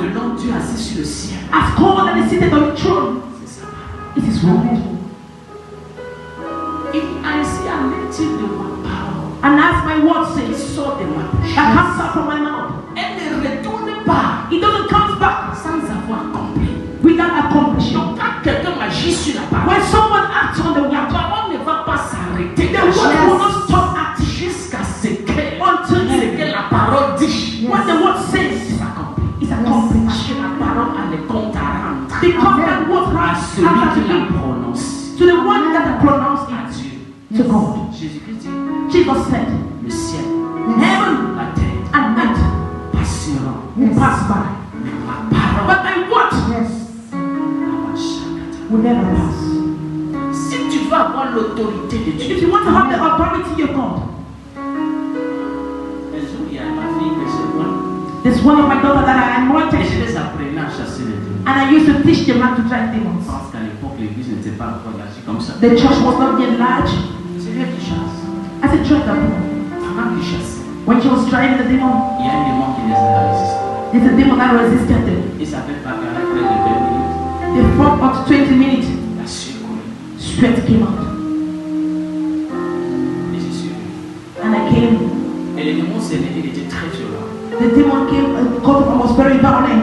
Appelons Dieu assis sur le ciel. As God that is seated on the throne. C'est ça. It is wrong. Il ainsi en est-il de ma parole And as my word qui says, sort de ma bouche. that comes out from my mouth, Elle ne retourne pas it doesn't come back sans avoir accompli. without accomplishing. Donc quand quelqu'un agit sur la parole, When someone acts on the la word, parole ne va pas s'arrêter. the word will not stop acting Jusqu'à ce que until la parole dit. what the word says is Parce accomplished. que la parole a le compte à rendre Because that word à has celui qui la to prononce. to the one that pronounced À it Dieu. to God. Jésus-Christ dit, Jesus said, le ciel, heaven la terre and earth passeront, will pass by, mais ma parole but my word will never pass. Si tu veux avoir l'autorité de If Dieu, you want to have the authority of God, un jour il y a ma fille que je vois there's one of my daughters that I et anointed, je les apprenais à chasser les démons. and I used to teach them how to drive demons. Parce qu'à l'époque l'église n'était pas encore là, comme ça. The church was not yet large. C'est elle qui chasse. I said, drive the demon. Pendant qu'il chassait, When she was driving the demon, il y a un démon qui les a résistés. there's a demon that resisted them. Il s'appelle bagarrer près de 20 minutes. They fought up to 20 minutes. La secouru. Sweat came out, Et je suis venu. and I came. Et le démon s'est levé, il était très violent. The demon came and was very violent.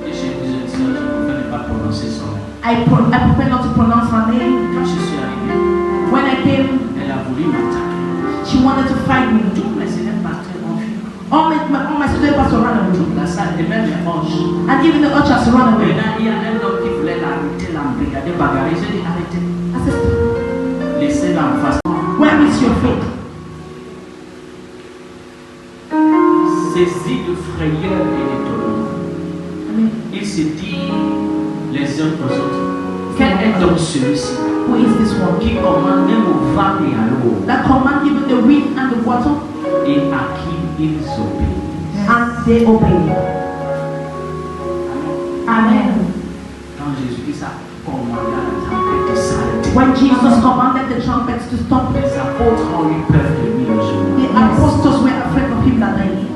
Et j'ai dit, je préfère ne pas prononcer son nom. I prefer not to pronounce her name. Quand je suis arrivé, When I came, elle a voulu m'attaquer. she wanted to fight me. Tous mes élèves partaient en fuite. All my students passed run away, Toute la salle, et même les anges. and even the ushers run away. Maintenant, il y a un homme qui voulait l'arrêter, l'embrigader, bagarrer. J'ai dit, arrêtez. I said, Laissez-la en face. where is your faith? Saisi de frayeur et d'étonnement, Amen. ils se disent les uns aux autres, quel est donc celui-ci Who is this one? qui commande même au vent et à l'eau That command even the wind and the water, et à qui ils obéissent? and they obey. Amen. Quand Jésus-Christ a commandé à la tempête de s'arrêter, When Jesus commanded the trumpets to stop, les apôtres ont eu peur de lui le jour. the apostles were afraid of him that night.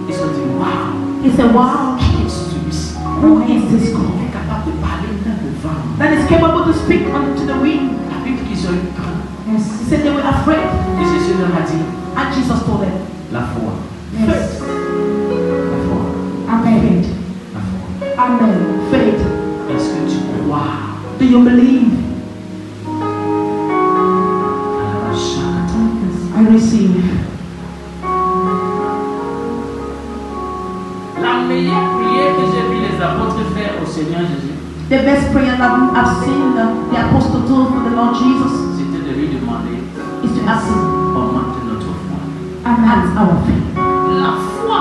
Ils se sont dit, waouh, He said, wow, qui est celui-ci? who is this Il God est capable de parler même au vent. that is capable to speak unto the wind? La Bible qu'ils ont eu peur. He said they were afraid, Et Jésus leur a dit, and Jesus told them, la foi, faith. la foi, Amen. la foi. Amen. Faith. Est-ce que tu crois Do you believe? à la chacun? I receive. La meilleure prière que j'ai vu les apôtres faire au Seigneur Jésus, The best prayer that I've seen the apostle do for the Lord Jesus c'était de lui demander, is to ask him, augmente notre foi. and that's our faith. La foi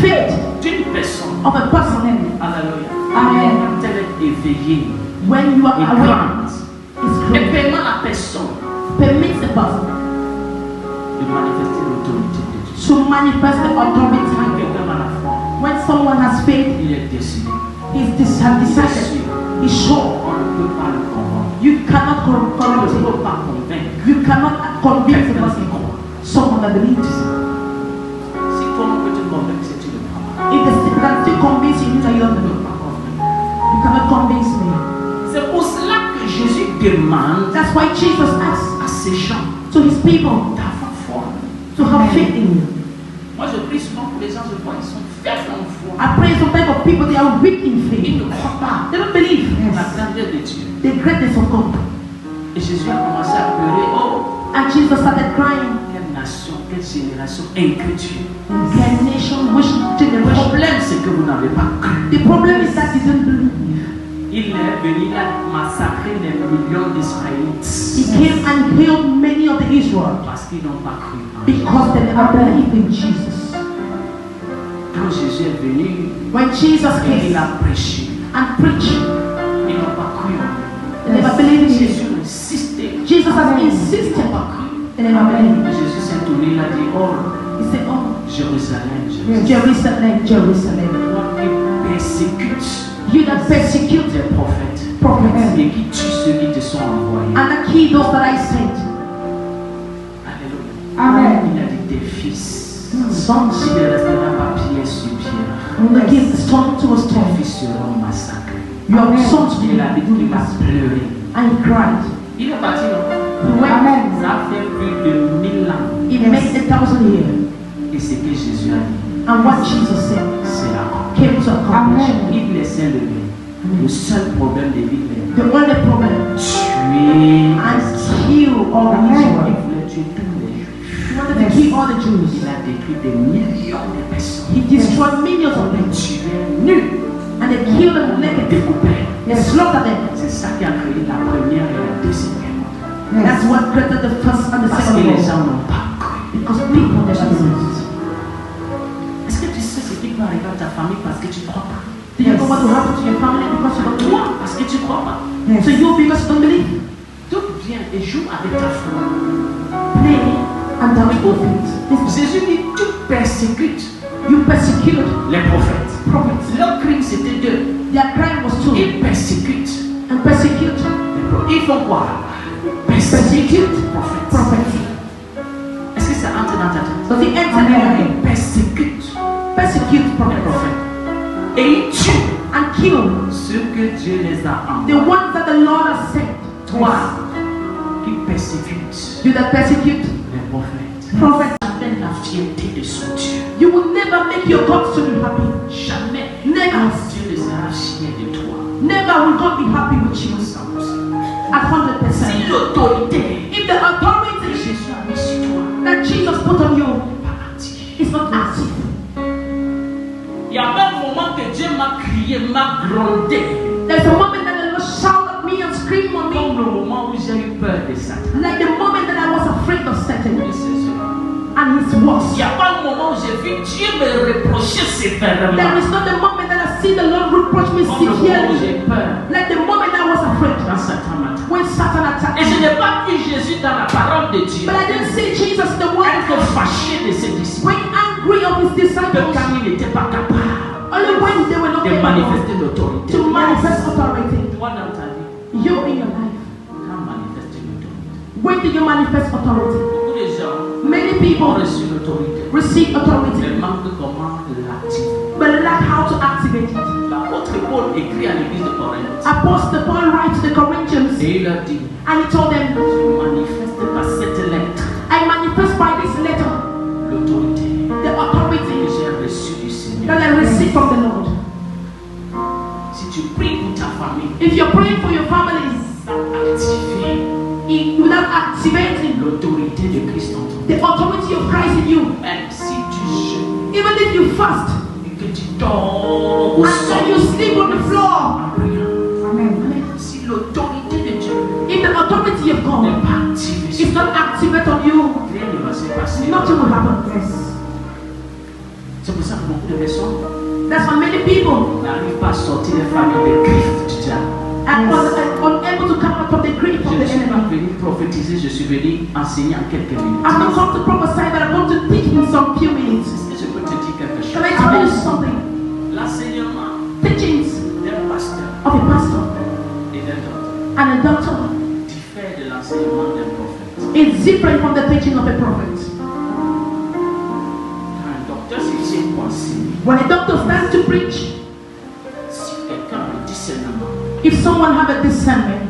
Faith d'une personne, of a person. alléluia, Amen. quand elle est éveillée When you are et aware, grande, is et great. permet à la personne Permits the person de manifester l'autorité de Dieu. to manifest the Quand authority. quelqu'un a la foi, When someone has faith, il est décidé. he's Il est decided. sûr. He's sure. On ne peut pas le convaincre. You cannot On ne corrupt him. peut pas convaincre. You cannot convince the Quelqu'un person. qui croit. Someone that believes. Si toi on peut te convaincre, c'est tu ne crois pas. If the still can still convince you that you don't Tu ne believe, peux pas convaincre. you cannot convince me. C'est pour cela que Jésus demande That's why Jesus asked à ces gens to his people d'avoir foi. to have faith in you. Moi je prie souvent pour les gens, je vois, ils sont faibles en foi. I pray sometimes for people they are weak in Ils faith. ne croient pas They don't believe la grandeur de Dieu. the greatness of God. Et Jésus a commencé à pleurer. Oh, And Jesus started crying. quelle nation, quelle génération incrédule. Can nation, which Le generation? problème c'est que vous n'avez pas cru. The problem is that you didn't believe. Il est venu là massacrer des millions d'Israélites. He came and healed many of the Israel Parce qu'ils n'ont pas cru en Jésus. because they never believed in Jesus. Quand Jésus est venu, When Jesus il came a prêché. and preached, Ils n'ont pas cru en they never lui. believed in Jésus Jesus. insistait. Jesus has Ils insisted, n'ont pas cru. they never believed. Jésus s'est tourné, il a dit, oh, He said, oh, Jérusalem, Jérusalem, Jerusalem, Jerusalem, toi qui persécutes you that persecute tes prophètes prophets et qui tues ceux qui te sont envoyés. and the key those that I sent. Alléluia. Amen. Il a dit tes fils Si ne restera pas pierre sur pierre, When they give stone to a tes stone, fils seront massacrés. your sons will Il a dit qu'il a pleuré. And he cried. Il est parti, non? He went. Ça fait plus de 1000 ans. It makes 1,000 years. Et ce que Jésus a dit, And what Jesus said c'est là. came to accomplish. Il laissait lever. Le seul problème de Hitler, The only problem tuer and kill all the Il Israel. voulait tuer tous les Juifs. He wanted to kill all the Jews. Il a détruit des millions de personnes. He destroyed millions of them. Tués nus, And they killed them naked. découpés. They slaughtered them. C'est ça qui a créé la première et la deuxième guerre mondiale. That's what created the first and the Parce que second les war. gens n'ont pas cru. Because people never believed. Est-ce que tu sais ce qui peut arriver à ta famille parce que tu ne crois pas? Do you know what will happen to your family because you don't believe? Toi, parce que tu ne crois pas. So you because you don't believe? Tout vient et joue avec ta foi. Play and doubt your faith. Jésus dit, tu persécutes You persecute les prophètes. prophets. Leur crime c'était deux. Their crime was to Ils persécutent and persecute les prophètes. Ils font quoi? Persécutent les prophètes. prophets. Est-ce que ça entre dans ta tête? Does it enter in your head? Ils persécutent Persecute les prophets prophètes. Et ils tuent and kill ceux que Dieu les a the envoyés. ones that the Lord has sent. Toi qui persécutes You that persecute les prophètes. prophets. Avec la fierté de son Dieu. You will never make your God to be happy. Jamais. Never. Dieu ne sera fier de toi. Never will God be happy with you. 100%. At 100%. Si l'autorité If the que authority Jésus a mis sur toi that Jesus put on you n'est pas active. is not active. Il y avait un moment que Dieu m'a crié, m'a grondé. There's a moment that the Lord shouted at me and screamed on Comme me. le moment où j'ai eu peur de Satan. Like the moment that I was afraid of Satan Et c'est cela. and his Il works. n'y a pas un moment où j'ai vu Dieu me reprocher sévèrement. There is not the moment that I see the Lord reproach me Comme le moment où severely. j'ai peur Like the moment I was afraid quand Satan m'attaque. when Satan attacked Et je me. n'ai pas vu Jésus dans la parole de Dieu But I didn't see Jesus in the word of être God fâché de ses disciples. when angry of his Que disciples. quand il n'était pas capable Only when they were not de able manifester l'autorité. to manifest authority. Toi dans ta vie, You in your life. quand manifester l'autorité. When did you manifest authority? Beaucoup de gens Many ont people reçu l'autorité, receive mais authority manquent comment l'activer. but lack how to activate it. L'apôtre Paul écrit à l'église de Corinthe Apostle Paul writes to the Corinthians et il leur dit, and he told them, je manifeste par cette lettre I manifest by this letter l'autorité the que authority j'ai reçue du Seigneur. that I received from the Lord. Si tu pries pour ta famille, If you're praying for your families, activer without activating l'autorité de Christ en toi. the authority of Christ in you, Même si tu jeûnes even if you fast et que tu dors au and then you sol sleep on the floor, en priant, amen. si l'autorité de Dieu If the authority of n'est God pas activée sur is not activated on you, rien ne va se passer. nothing will happen. C'est pour ça que beaucoup de personnes That's why many people n'arrivent pas à sortir des familles des griffes du diable. are unable to come out from the grip Je of ne the suis pas enemy. venu prophétiser, je suis venu enseigner en quelques minutes. I'm not come to prophesy, but I'm going to teach in some few minutes. Est-ce que je peux te dire quelque Can I chose? tell you something? L'enseignement Teachings d'un pasteur of a pastor et d'un docteur and a doctor diffère de l'enseignement d'un prophète. is different from the teaching of a prophet. Quand un docteur se tient pour enseigner, When a doctor stands to preach, si quelqu'un a le discernement if someone have a discernment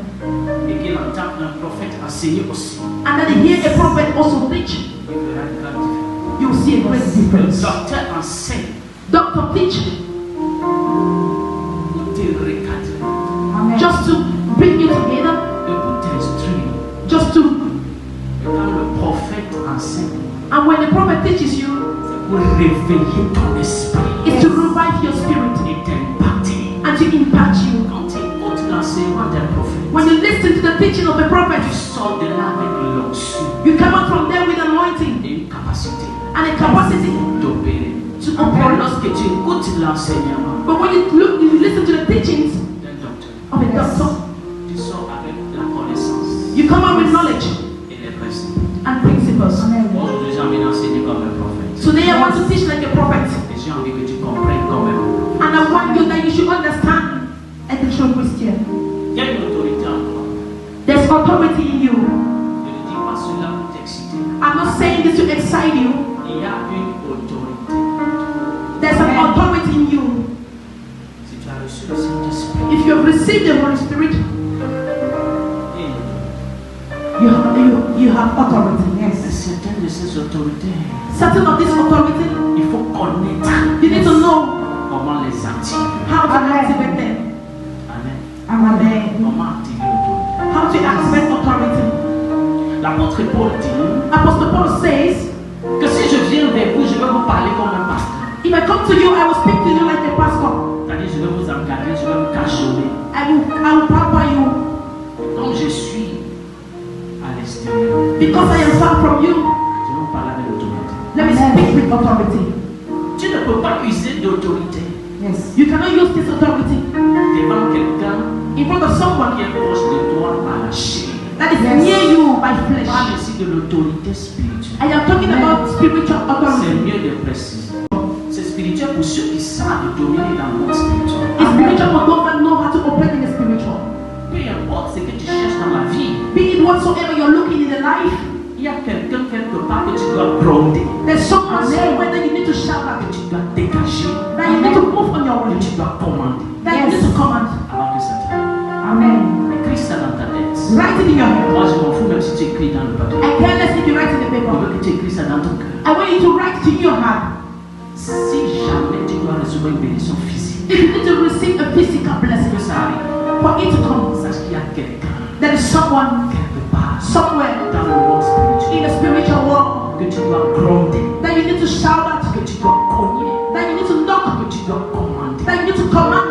et qu'il entend un prophète enseigner aussi, and then they hear a prophet also preach, il verra une grande différence. you will see a great Le difference. docteur enseigne Doctor teach pour te recadrer just to bring you together, et pour t'instruire. just to, Et quand le prophète enseigne, and when the prophet teaches you, c'est pour réveiller ton esprit it's to revive your spirit et t'impacter. and to impact you. Quand tu écoutes l'enseignement d'un prophète, When you listen to the teaching of a prophet, tu sors de là avec l'onction you come out from there with anointing et une capacité and a capacity d'opérer. to Or operate. lorsque tu écoutes l'enseignement But when you listen to the teachings d'un docteur, of a doctor, tu sors avec la connaissance you come out with knowledge et les principes. and principles. Aujourd'hui, j'ai envie d'enseigner comme un prophète. Today I want to teach like a prophet, Et j'ai envie que tu comprennes comme un prophète. and I want you that you should understand as a true Christian. Il y a une autorité en toi. There's authority in you. Je ne dis pas cela pour t'exciter. I'm not saying this to excite you. Il y a une autorité. There's an authority in you. Si tu as reçu le Saint-Esprit, If you have received the Holy Spirit, you have authority. Yes. certaines de ces autorités, Certain of this authority, il faut connaître you need to know comment les activer. how to activate them. Amen. Amen. Comment activer l'autorité? How to activate authority. L'apôtre Paul dit Apostle Paul says, que si je viens vers vous, je vais vous parler comme un pasteur. if I come to you, I will speak to you like a pastor. C'est-à-dire, je vais vous encadrer, je vais vous cajoler. I will pamper you. Comme je suis à l'extérieur, Because I am far from you, je vais vous parler avec l'autorité. let me speak with authority. Tu ne peux pas user d'autorité Yes. You cannot use this authority devant quelqu'un in front of someone qui est proche de toi par la chair. that is near you by Je flesh. parle ici de l'autorité spirituelle. I am talking about spiritual C'est authority. mieux de préciser. C'est spirituel pour ceux qui savent dominer dans le monde spirituel. It's spiritual for those that know how to operate in the spiritual. Peu importe ce que tu cherches dans la vie, Be it whatsoever you're looking in the life, il y a quelqu'un quelque part que tu dois gronder, there's someone somewhere that you need to shout at, que tu dois dégager, that you need to move on your que way, tu dois commander that you need to command. avant que ça t'arrive. Amen. Écris ça dans ta tête. Write it in your head. Moi, je m'en fous même si tu écris dans le papier. I care less if you write in the Je paper. veux que tu écris ça dans ton cœur. I want you to write it in your heart. Si jamais tu dois recevoir une bénédiction physique, If you need to receive a physical blessing, que ça arrive, for it to come, sache qu'il y a quelqu'un there is someone quelque part somewhere dans le monde spirituel in the spiritual world que tu dois gronder, that you need to shout at, que tu dois cogner, that you need to knock, que tu dois commander. that you need to command.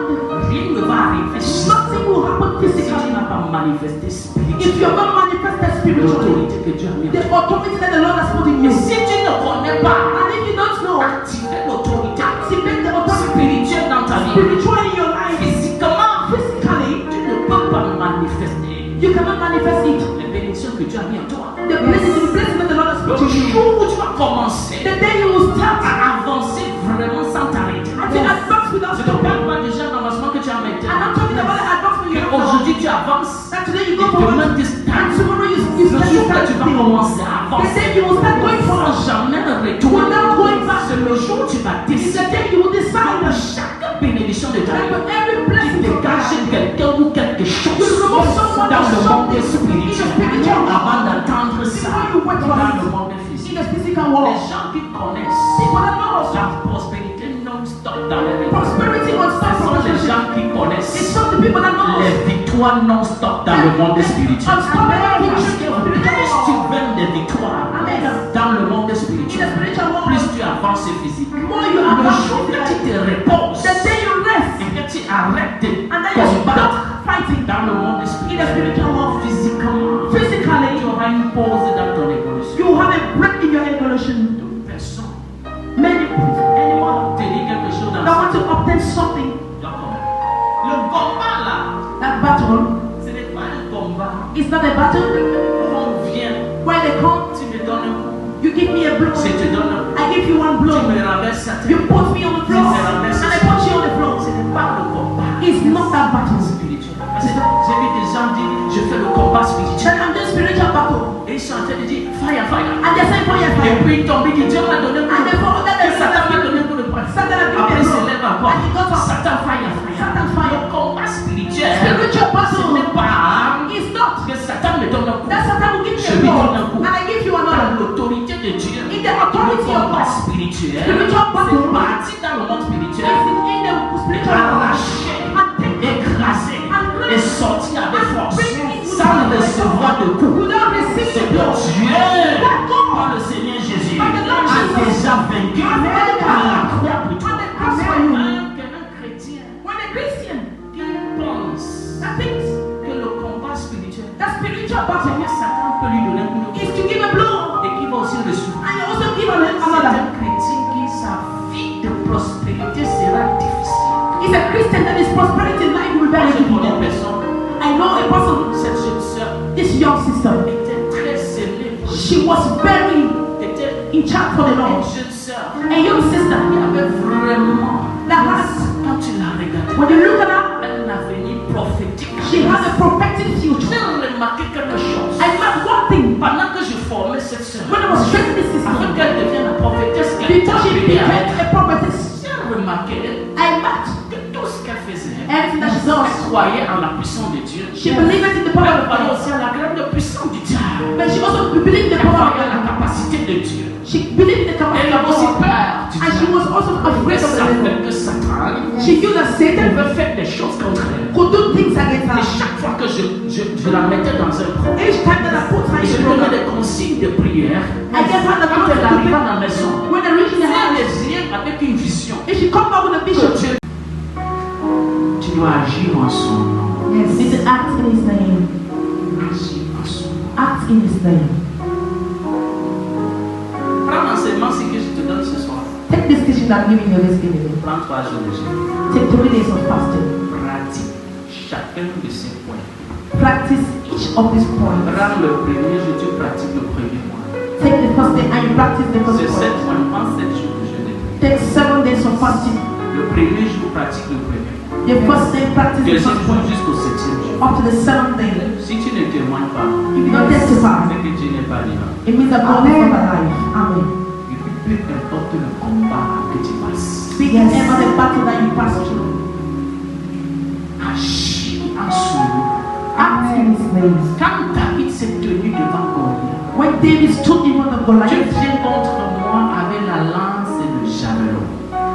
Rien ne va arriver si Nothing will happen tu physically n'as pas manifesté if you have spirituellement not manifested spiritually l'autorité que Dieu a mis en the toi. authority that the Lord has put in Et you. si tu ne connais pas, And if you don't know, activer l'autorité activate the authority spirituelle dans ta vie, spiritually in your life. physiquement, Physically, tu ne peux pas manifester you cannot manifest it. les bénédictions que Dieu a mis en toi. The blessing that the Lord has Le put in you. jour où tu vas commencer The day you will start à avancer vraiment sans t'arrêter. to advance without Je ne stopping. parle pas déjà d'avancement que tu as maintenant. I'm not talking about the advancement you have now. Aujourd'hui tu avances. That today you Et go forward. demain tu And stagnes. tomorrow you Le start jour que tu vas still. commencer à The avancer. day you will start going Sans forward. jamais Without going retourner. back. C'est le jour où tu vas It's the décider day you will decide que that chaque bénédiction de ta vie for every qui blessing from dégage God, quelqu'un ou quelque chose you remove someone dans or le monde something in the spirituel spiritual avant world d'entendre ça before you wait for dans le it monde in physique. the physical Les world. gens qui connaissent People that know us, la prospérité non-stop dans les vies. prosperity will Ce start sont from les the gens qui It's connaissent not the people that know us. les victoires non-stop dans le monde spirituel. Unstoppable Parce victory que in the plus spiritual tu world. vends des victoires Amen. dans le monde In the spirituel, spiritual world, plus tu avances physique. the more you Le advance jour que tu physically, te reposes the day you rest, et que tu arrêtes de and then you combattre stop fighting dans le monde in the spirituel, spiritual world. physiquement, Physically, tu auras une pause dans ton évolution. you will have a break in your evolution. Donc personne Many anyone te dit quelque chose dans that ça. want to obtain something, D'accord. Le combat là, that battle ce n'est pas un combat is not a battle où on vient, where they come, tu me donnes un coup, you give me a blow, je te donne un coup, I give you one tu blow, me renverses à terre. you put me on the floor, and I put you on the Ce floor. n'est pas le combat It's not that battle. spirituel. Parce que j'ai vu des gens dire, je fais le combat spirituel. Then I'm doing spiritual battle, Et ils sont en train de dire, fire, fire. and they say fire, Et fire. puis il tombe, il dit, Dieu m'a donné un coup And de they follow that poing. they Satan m'a donné un coup de poing. Satan has Après il given se me lève a encore. and he goes up. Satan, fire, fire. Satan fire. Le combat spirituel, Spiritual ce battle n'est pas is not que Satan me donne un coup. that Satan will give Je me lui a donne un blow, coup. and I give you Dans another. l'autorité de Dieu, In the le authority of combat God, spirituel, spiritual battle c'est parti dans le monde is spirituel, in the spiritual world. arraché, And take écrasé et sorti avec force, bring it sans recevoir de coup. without receiving C'est the que blow. Dieu, That God, par le Seigneur Jésus, by the Lord a Jesus, déjà vaincu Amen. à la croix pour toi. on the cross for you. Un chrétien When a Christian qui pense that thinks que le combat spirituel, that spiritual c'est battle que Satan peut lui donner un coup de poing is to give a blow, et qu'il va aussi recevoir. and you also give C'est another. un chrétien qui sa vie de prospérité sera difficile. It's a Christian that his prosperity life will be Moi, very je connais difficult. personne. I know a person, Cette jeune sœur this young sister, était très célèbre. she was very Était in charge for the une Lord. jeune sœur A young sister qui avait vraiment, that has, quand tu la regardes, when you look at her, un avenir prophétique. she has a prophetic future. J'ai remarqué quelque chose. I learned one thing Pendant que je formais cette sœur, when I was training this afin sister, qu'elle devienne la prophétesse qu'elle before she remarqué I met que tout ce qu'elle faisait, everything that she elle does. croyait en la puissance de Dieu. She believed in the Elle power of croyait God. aussi en la grande puissance du diable. But she also believed in the Elle power of croyait en la God. capacité de Dieu. She believed in the capacity Elle of avait aussi God. peur du And she diable. was also afraid Elle of the savait devil. que Satan She knew that Satan pouvait faire des choses contre elle. could do things against Et her. chaque fois que je la mettais dans un programme, Each time that I put her je in lui the donnais program, des consignes de prière. I gave her the Quand elle concept arrive to à la maison, when they reach the si house, elle vient avec une vision, if she come back with a que vision, Dieu, tu dois agir en son nom. yes, you need to act in His name. Agir en son nom. Act in His name. Prends l'enseignement ce que je te donne ce soir. Take this teaching that I'm giving you this evening. Prends 3 jours de jeûne. Take 3 days of fasting. Pratique chacun de ces points. Practice each of these points. Prends le premier jour, tu pratiques le premier point. Take the first day and you practice the first C'est 7 point. points, prends 7 jours de jeûne. Take 7 days of fasting. Le premier jour, pratique le premier point. Your first day, practice the Deuxième first jour point. jusqu'au 7e jour. Up to the 7th day. Si tu ne témoignes pas, If you don't testify, c'est que Dieu n'est pas vivant. it means that God is not alive. Amen. Et puis peu importe le combat que tu passes, Speaking ever the battle that you pass through. agis en son nom. Act in His name. Quand David s'est tenu devant Goliath, When David stood in front of tu Goliath, viens contre moi avec la lance et le javelot.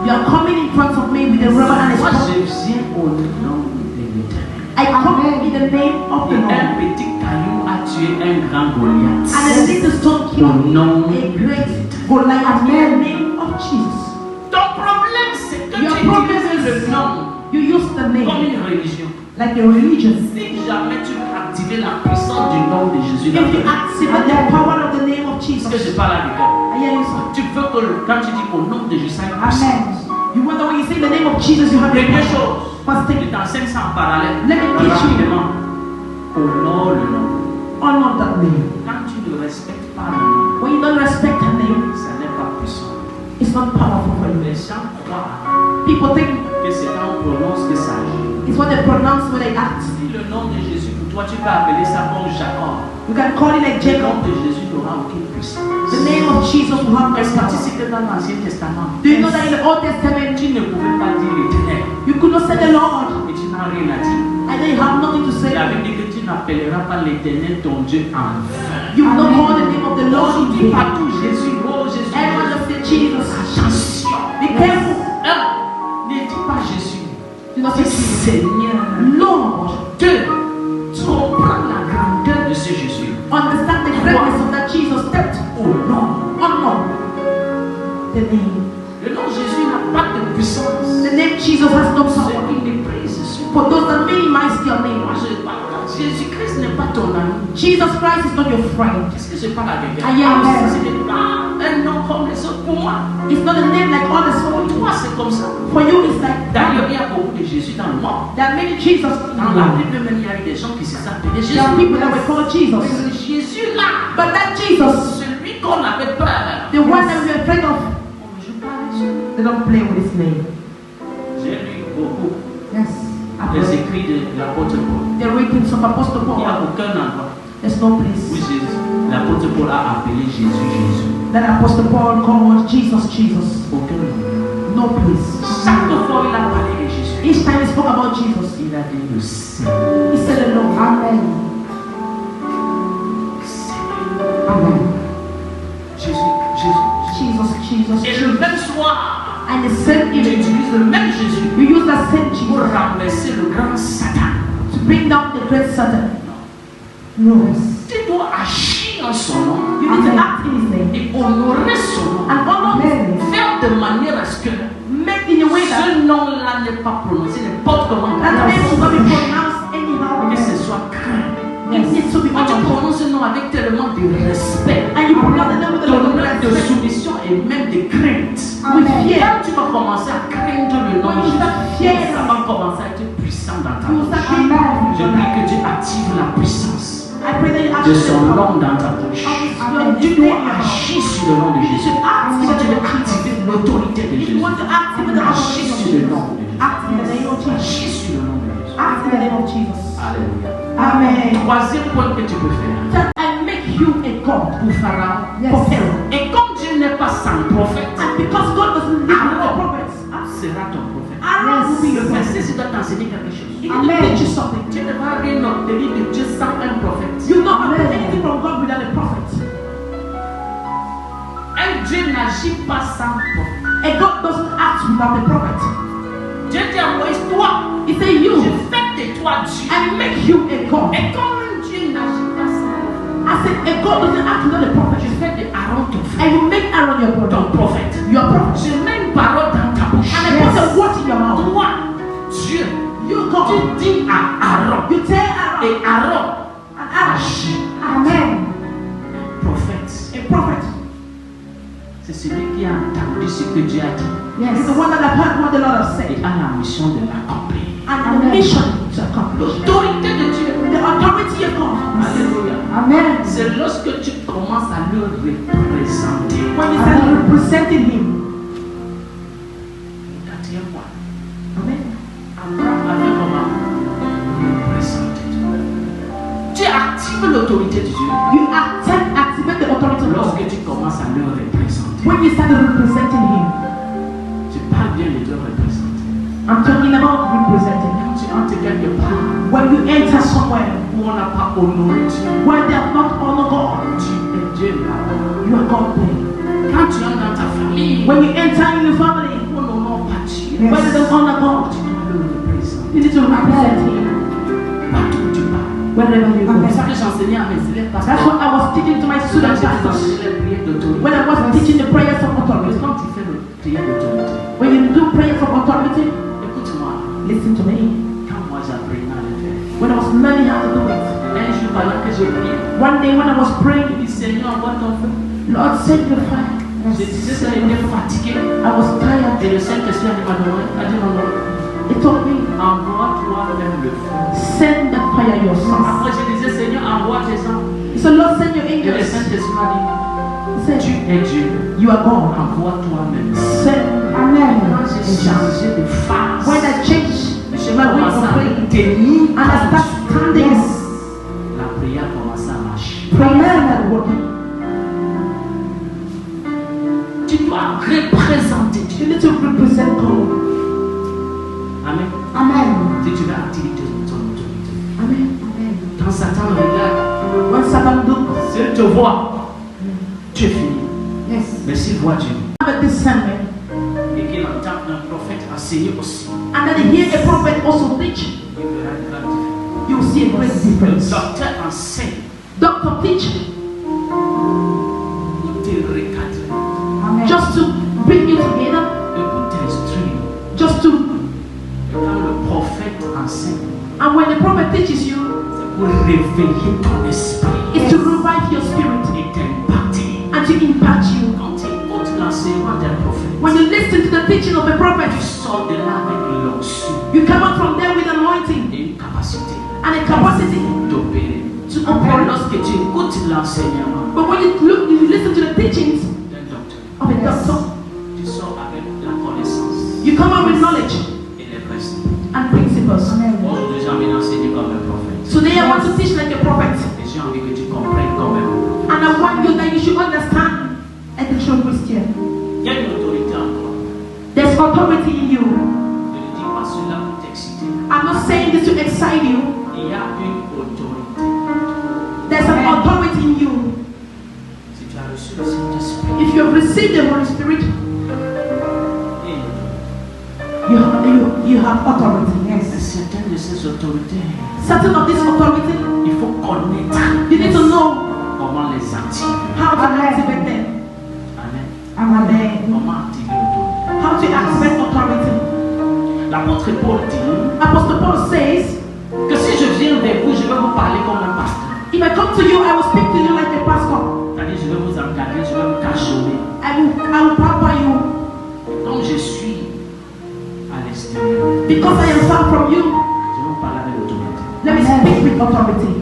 you are coming in front of me with a rubber and a Moi, stone. je viens au nom de l'Éternel. I come in the name of the Et Lord. un petit caillou a tué un grand Goliath. And a little stone Au killed nom a de great l'Éternel. Goliath in the name of Jesus. Ton problème, c'est que Your tu problem utilises is- le nom You use the comme name une religion. like a religion. Si jamais tu veux activer la puissance du nom de Jésus dans If you ta vie, activate the power of the name of parce que Jesus, je parle avec elle. I hear you, sir. Tu veux que quand tu dis au nom de Jésus, ça ait puissance. Amen. You wonder when you say the name of Jesus, you have the Première power. chose, First je thing, t'enseigne ça en parallèle. Let me teach you. Rapidement. Honore le nom. honor that name. Quand tu ne respectes pas le nom, When you don't respect a name, ça n'est pas puissant. it's not powerful for you. Les gens croient People think que c'est quand on prononce que ça agit. it's what they pronounce when they act. Si le nom de Jésus, pour toi, tu peux appeler ça comme Jacob. You can call it like Le Jacob. nom de Jésus n'aura aucune puissance. The name of Jesus will have no Est-ce que tu power. sais que dans l'Ancien Testament, Do you know that in the Old Testament, tu ne pouvais pas dire l'Éternel you could not say the Lord, et tu n'as rien à dire. and then you have nothing to say? La Bible dit que tu n'appelleras pas l'Éternel ton Dieu en vain. You will not call the name of the Lord On in dit vain. partout Jésus, oh Jésus. Everyone just say Jesus. Attention. Be careful. Ne dis pas Jésus. Do not say Jesus. Seigneur. Lord. Deux, tu comprends la grandeur de ce Jésus. Understand the greatness of that Jesus stepped. Au nom. Honor the name. Le nom Jésus n'a pas de puissance. The name Jesus has no Ceux power. qui méprisent ce For those that minimize your name, Moi je parle. Jésus-Christ n'est pas ton ami. Jesus Christ is not your friend. Qu'est-ce que je parle avec elle? Amen. Ce n'est pas un nom comme les autres pour moi. It's not a name like others for Pour you. toi, c'est comme ça. For you, it's like D'ailleurs, that. il y a beaucoup de Jésus dans le monde. There are many Jesus in the Dans la world. Bible, même, il y a eu des gens qui se sont appelés There are Jésus. people that were called Mais Jesus. ce Jésus-là, But that Jesus, celui qu'on avait peur, the one that we were afraid of, on ne joue pas avec ça. they don't play with his name. J'ai lu beaucoup Yes. les écrits de l'apôtre Paul. The writings of Apostle Il n'y a Paul. aucun endroit There's no où place Jésus, l'apôtre Paul a appelé Jésus Jésus. that Apostle Paul called Jesus Jesus. Aucun endroit. No place. Chaque fois il a parlé de Jésus, Each time he spoke about Jesus, il a dit le Seigneur. he said the Lord. Amen. Seigneur. Amen. Jésus, Jésus. Jesus, Et Jesus. le même soir, And the same tu image, utilises le même Jésus you use that same pour Jesus renverser le grand Satan. to bring down the great Satan. No. Tu dois agir en son nom You need to act in his name et honorer son nom. and honor his name. Faire de manière à ce que Make in a way that ce nom-là n'est pas prononcé n'importe comment. that name will not be pronounced anyhow. Que ce soit craint. It needs to be Quand tu honored. prononces ce nom avec tellement de respect, And you pronounce the name of the Lord with de respect, soumission et même de crainte. with fear. Quand tu vas commencer à craindre le nom de When you start Jésus, fearing, ça va commencer à être puissant dans ta you will vie. start fearing. Je prie que Dieu active la puissance I pray that you de activate son the nom power. dans ta bouche. Amen. Tu dois agir sur le nom de Jésus. Si tu veux activer l'autorité de If Jésus, you want to activate the agis sur le nom de Jésus. act in the name of Jesus. Agis sur le nom de Jésus. Act in the name of Jesus. Alléluia. Amen. Troisième point que tu peux faire. That I make you a God Pour Pharaon. for Pharaoh. Et comme Dieu n'est pas sans prophète, And because God doesn't live with the prophets, sera ton prophète. Aaron will be Le your prophet. verset, ça doit t'enseigner quelque chose. He will teach you something. Tu ne vas rien obtenir de Dieu sans un prophète. You don't have anything from God without a prophet. Un Dieu n'agit pas sans prophète. And God doesn't act without a prophet. Dieu dit à Moïse, toi, He said, je you, fais de toi Dieu. I make you a God. Et comme un Dieu n'agit pas sans prophète, I said, a God doesn't act without a prophet. je fais de Aaron ton frère, And you make Aaron your ton brother, prophète. your prophet. Je mets une parole dans ta bouche. And I put a word in your mouth. Toi, Dieu, You tu God. dis à Aaron. You tell Aaron. Et Aaron And Aaron. agit. Amen. Prophète. A prophet. C'est celui qui a entendu ce que Dieu a dit Yes. The one that I've heard what the Lord has said. et a la mission de l'accomplir. And the mission to accomplish. L'autorité de Dieu. The authority of God. Alléluia. Amen. C'est lorsque tu commences à le représenter. When you start representing Him. Quatrième point. Amen. Abraham avait comment représenté Dieu. Tu actives l'autorité de Dieu You activate the authority of God. lorsque tu commences à le représenter. When you start representing Him. Tu parles bien de te représenter. I'm talking about representing. Quand tu entres quelque part When you enter somewhere où on n'a pas honoré Dieu, where they have not honored God, tu es Dieu là-bas. you are God there. Quand tu entres dans ta famille, When you enter in your family, on n'honore pas Dieu. where they don't honor God, Tu dois le représenter. you need to represent Him Partout où tu pars. wherever you C'est go. ça que j'enseignais à mes élèves parce That's que what I was teaching to my quand students j'étais pastors. enseigné les prières d'autorité. When I was teaching the prayers of authority. Quand tu fais le prière d'autorité, When you do prayers of authority, écoute-moi, listen to me. quand moi j'apprenais à le faire, When I was learning how to do it, un jour pendant que je priais, one day when I was je praying, dis Seigneur, envoie ton feu. Lord, send the fire. Je disais ça, il était fatigué. I was tired. Et le Saint-Esprit a dit non, non, He told me, envoie toi-même le feu. send the fire yourself. Après je disais Seigneur, envoie tes anges. He said, Lord, send your Et le angels. Saint-Esprit m'a dit, He said, tu es Dieu, you are God. envoie toi-même. Send. Quand Amen. j'ai changé de phase, When I changed j'ai my way commencé of à praying, tenir and I start standing, la prière commence à marcher. prayer and working. Tu dois représenter Dieu. You need to represent God. Amen. Amen. Si tu veux activer ton autorité. Amen. Amen. Quand Satan regarde, When Satan looks, s'il te voit, tu es fini. yes, Mais s'il voit Dieu have a discernment, et qu'il entend un prophète enseigner aussi, and then he hear a prophet also preach, il verra une grande différence. you will see a great Le difference. docteur enseigne Doctor teach pour te recadrer, just to bring you together, et pour t'instruire. just to, Et quand le prophète enseigne, and when the prophet teaches you, c'est pour réveiller ton esprit it's to revive your spirit et t'impacter. and to impact you. Quand tu écoutes l'enseignement d'un prophète, When you listen to the teaching of a prophet, tu sors de là avec l'onction you come out from there with anointing et une capacité and a capacity d'opérer. to Après, operate. lorsque tu écoutes l'enseignement But when you listen to the teachings d'un docteur, of a doctor, tu sors avec la connaissance you come out with knowledge et les principes. and principles. Aujourd'hui, j'ai envie d'enseigner comme un prophète. Today I want to teach like a prophet, Et j'ai envie que tu comprennes comme un prophète. and I want you that you should understand as a true Christian. Il y a une autorité en toi. There's authority in you. Je ne dis pas cela pour t'exciter. I'm not saying this to excite you. Il y a une autorité. There's an authority in you. Si tu as reçu le Saint-Esprit, If you have received the Holy Spirit, il y a you have authority. Yes. certaines de ces autorités, Certain of this authority, il faut connaître you need to know comment les activer. how to activate them. Amen. Amen. Comment activer l'autorité. How to activate authority. L'apôtre Paul dit Apostle Paul says, que si je viens vers vous, je vais vous parler comme un pasteur. if I come to you, I will speak to you like a pastor. C'est-à-dire, je vais vous encadrer, je vais vous cachonner. I will pamper you Comme je suis à l'extérieur, because I am far from you. je vais vous parler avec l'autorité. Let me speak with authority.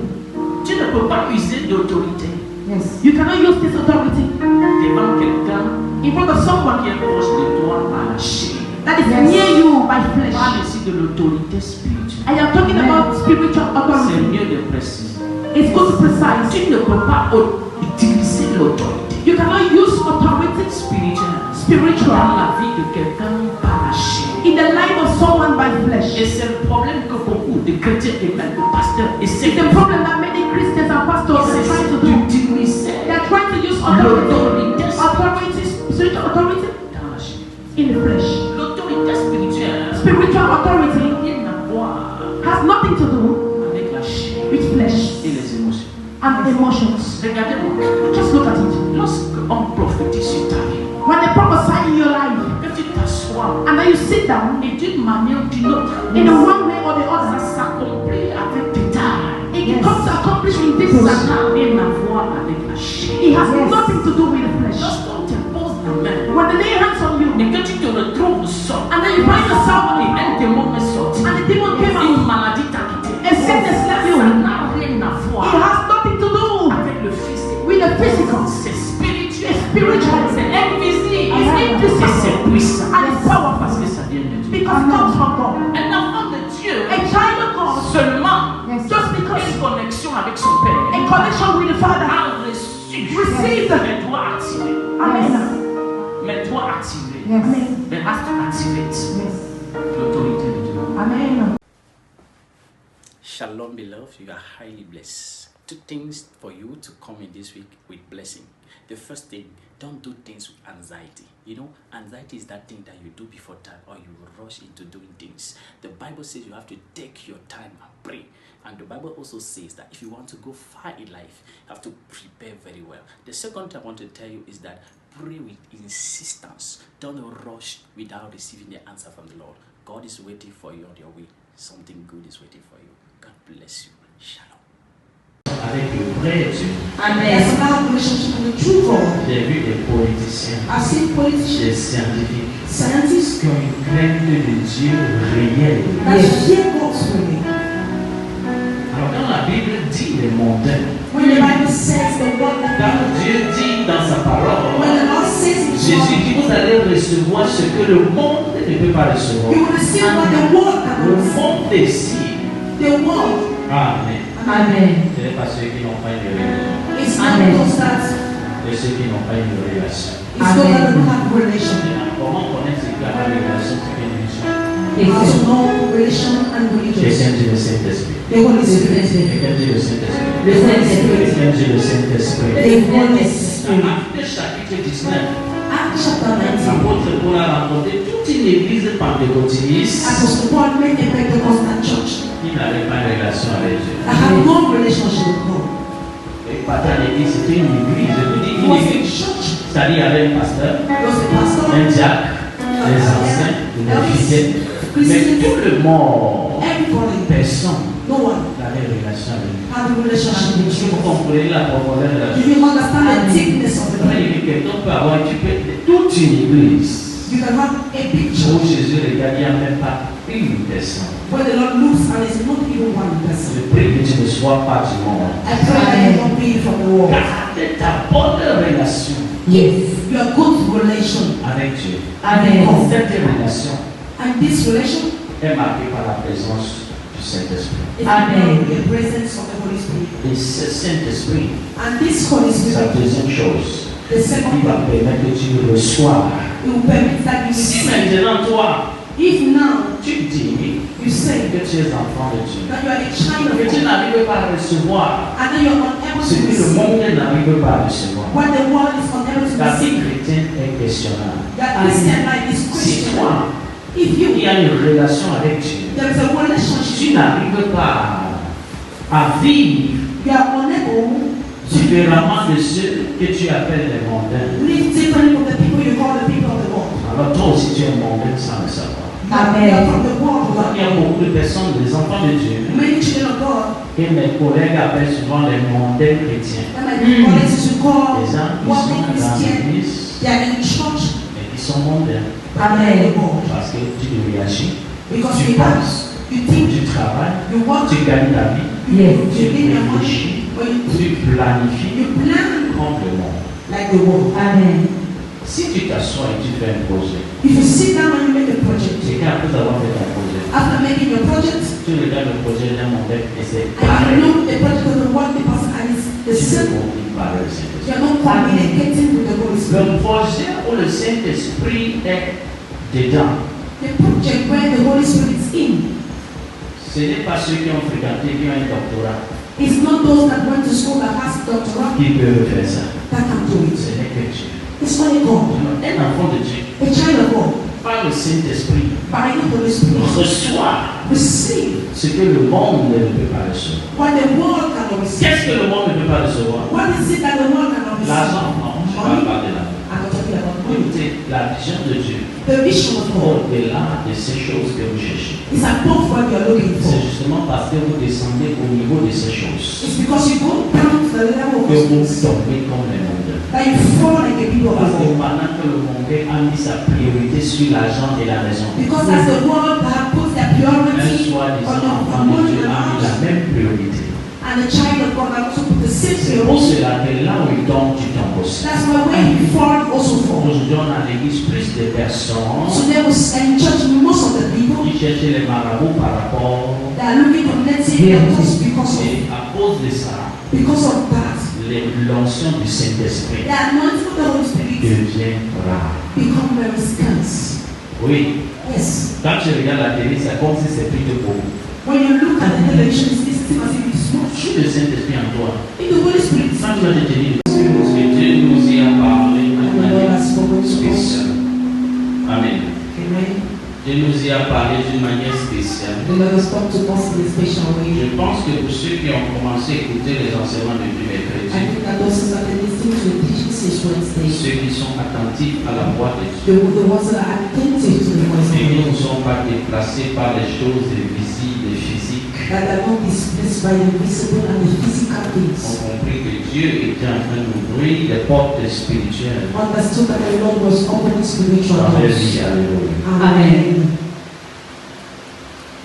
Tu ne peux pas user d'autorité Yes. You cannot use this authority devant quelqu'un in front of someone qui est proche de toi par la chair. that is near you by Je flesh. parle ici de l'autorité spirituelle. I am talking about spiritual C'est authority. mieux de préciser. It's good to precise. Tu ne peux pas utiliser l'autorité You cannot use authority spirituelle spiritual dans la vie de quelqu'un par la chair. in the life of someone by flesh. Et c'est le problème que beaucoup de chrétiens et même de pasteurs essaient It's the problem that many Christians and pastors are trying to do. d'utiliser They are trying to use authority, spiritual authority dans la chair. in the flesh. L'autorité spirituelle Spiritual authority n'a rien à voir has nothing to do avec la chair with flesh et les émotions. and emotions. Regardez-moi. Just look at it. Lorsqu'on prophétise sur ta vie, When they prophesy in your life que tu t'assois and then you sit down, et d'une manière ou d'une autre, in the one way or the ça other, s'accomplit avec détail. it comes to accomplish in this Ça manner. n'a rien à voir avec la chair. It has nothing to do with the flesh. Lorsqu'on te pose la main When they lay hands on you et que tu te retrouves seul, and then you find yourself et un démon est sorti, and the demon came une out, maladie t'a quitté, a sickness left you, ça it n'a rien à voir has nothing to do avec le physique. with the physical. C'est spirituel, It's spiritual. c'est invisible, It's et invisible. c'est puissant And it's powerful parce que ça vient de Dieu. because it comes from God. Un enfant de Dieu A child of God, seulement just because une connexion avec son père a connection with the Father, a reçu, Received. mais doit activer, amen, mais doit activer, amen, mais has to activate l'autorité de Dieu. amen. Shalom, beloved. You are highly blessed. 2 things for you to come in this week with blessing. The first thing, don't do things with anxiety. You know, anxiety is that thing that you do before time or you rush into doing things. The Bible says you have to take your time and pray. And the Bible also says that if you want to go far in life, you have to prepare very well. The second thing I want to tell you is that pray with insistence. Don't rush without receiving the answer from the Lord. God is waiting for you on your way. Something good is waiting for you. God bless you. Shalom. Avec le vrai Dieu, There's another relationship with the true God. j'ai vu des politiciens, I've seen politicians, des scientifiques scientists qui ont une crainte de Dieu réelle. that fear God's way. Alors quand la Bible dit les montagnes, When the Bible says the word that quand Dieu dit dans sa parole, when the Lord says in His Jésus word, dit vous allez recevoir ce que le monde ne peut pas recevoir. you will receive what the world Le cannot receive. monde décide. The world. Amen. Amen. Ce n'est pas ceux qui n'ont pas une religion, It's not Amen. those that c'est ceux qui n'ont pas une relation. it's those that don't have relation. Comment connaître ce qui a pas de relation, ce qui est une religion? You have to know relation and religion. Quelqu'un dit le Saint-Esprit. The Holy Spirit. Quelqu'un dit le Saint-Esprit. The Holy Spirit. Quelqu'un dit le Saint-Esprit. The Holy Dans Spirit. Actes chapitre 19, Acts chapter 19. l'apôtre Paul a rencontré toute une église pentecôtiste Apostle Paul made a Pentecostal church qui n'avait pas de relation avec Dieu. that had no relationship with God. Et pas dans l'église, c'était une église. Je vous dis It une was a église. church. C'est-à-dire il y avait un pasteur, It was a pastor. un diacre, des anciens, des fidèles. Mais tout le monde, Everybody. personne No one n'avait relation avec Dieu. had a relationship with Si you. vous comprenez la profondeur de la Do chose, you understand the thickness of the quand Bible? il dit quelqu'un peut avoir toute une église. You can have a picture Où Jésus regarde, il n'y a même pas une personne. where the Lord looks and there's not even one person. Je prie que tu ne sois pas du monde. I pray that you don't be from the world. Garde ta bonne relation Yes. Your good relation. avec Dieu. Amen. Cette relation And this relation est marquée par la présence du Saint-Esprit. is Amen. the presence of the Holy Spirit. Et ce Saint-Esprit, And this Holy sa Spirit, deuxième chose, the il second va one, permettre que tu reçoives. it will permit that you Si receive. maintenant toi, If now tu dis you say que tu es enfant de Dieu, that you are a child of que tu God n'arrives pas à recevoir and then you're unable ce to que le receive monde n'arrive pas à recevoir, what the world is unable to la vie receive, chrétienne est questionnable. that Christian life is Si questionable. toi, If il y you, a une relation avec Dieu, there is a tu relationship, n'arrives pas à vivre you are unable différemment de ceux que tu appelles les mondains. to live different from the people you call the people of the world. Alors toi aussi tu es mondain sans le savoir. You are from the world, Il y a beaucoup de personnes, des enfants de Dieu, many children of God, que mes collègues appellent souvent les mondains chrétiens. that my colleagues used to call Les gens qui walking sont dans Christian, l'église they are in church, et qui sont mondains but they are in the world. parce que tu réagis, Because tu you have, penses, you think, tu travailles, you work, tu gagnes ta vie, you tu live your money, réfléchis, or you tu planifies you plan contre le monde. like the world. Amen. Si tu t'assois et tu fais un projet, If you sit down and you make a project, c'est qu'après avoir fait ton projet, after making your project, tu regardes le projet d'un mondain et c'est and you pareil. know the project of the one person and it's Tu the te same, communiques par le you Saint-Esprit. are not communicating with the Holy Spirit. Le projet où le Saint-Esprit est dedans The project where the Holy Spirit is in. Ce n'est pas ceux qui ont fréquenté, qui ont un doctorat, It's not those that went to school that has doctorate qui peuvent faire ça. that can do it. Ce n'est que Dieu. It's only God. Un enfant de Dieu, A child of God, par le Saint-Esprit, by the Holy Spirit, reçoit receive ce que le monde ne peut pas recevoir. what the world cannot receive. Qu'est-ce que le monde ne peut pas recevoir? What is it that the world cannot receive? L'argent, non, je ne parle pas de l'argent. I'm not talking about money. Écoutez, la vision de Dieu, The vision of God au-delà de ces choses que vous cherchez, is above what you are looking c'est for. justement parce que vous descendez au niveau de ces choses It's because you go down to the level of que vous those things tombez comme les mondes. that you fall like a people of Parce que God. pendant que le monde a mis sa priorité sur l'argent et la raison, Because as the world that puts their un priority soi-disant on enfant de money Dieu and a mis la house, même priorité. and the child of God that also put the same C'est pour priority, cela que là où il tombe, tu tombes aussi. that's why when you fall, you also fall. Aujourd'hui, on a l'église plus de personnes So there was in church most of the people qui cherchent les marabouts par rapport. that are looking for netting their cost Et à cause de ça, because of that. l'onction du Saint-Esprit The anointing of the Holy Spirit devient rare. become very scarce. Oui, Yes. quand tu regardes la télé, c'est comme si c'est plus de beaucoup. When you look at the television, it's still as if it's small. Si le Saint-Esprit en toi, In the Holy Spirit, quand tu vas te tenir, parce que Dieu nous y a parlé de and the Lord manière has spoken to us. spéciale. Amen. Amen. Dieu nous y a parlé d'une manière spéciale. The Lord has spoken to us in a special way. Je pense que pour ceux qui ont commencé à écouter les enseignements depuis I mercredi, think that those that are listening to the teaching since Wednesday, ceux qui sont attentifs à la voix de Dieu, the ones that are attentive to the voice of et qui God, ne sont pas déplacés par les choses visibles et physiques, that are not displaced by the visible and the physical ont things, compris que Dieu était en train d'ouvrir les portes spirituelles understood that the Lord was opening spiritual dans leur doors. vie. Alléluia. Amen.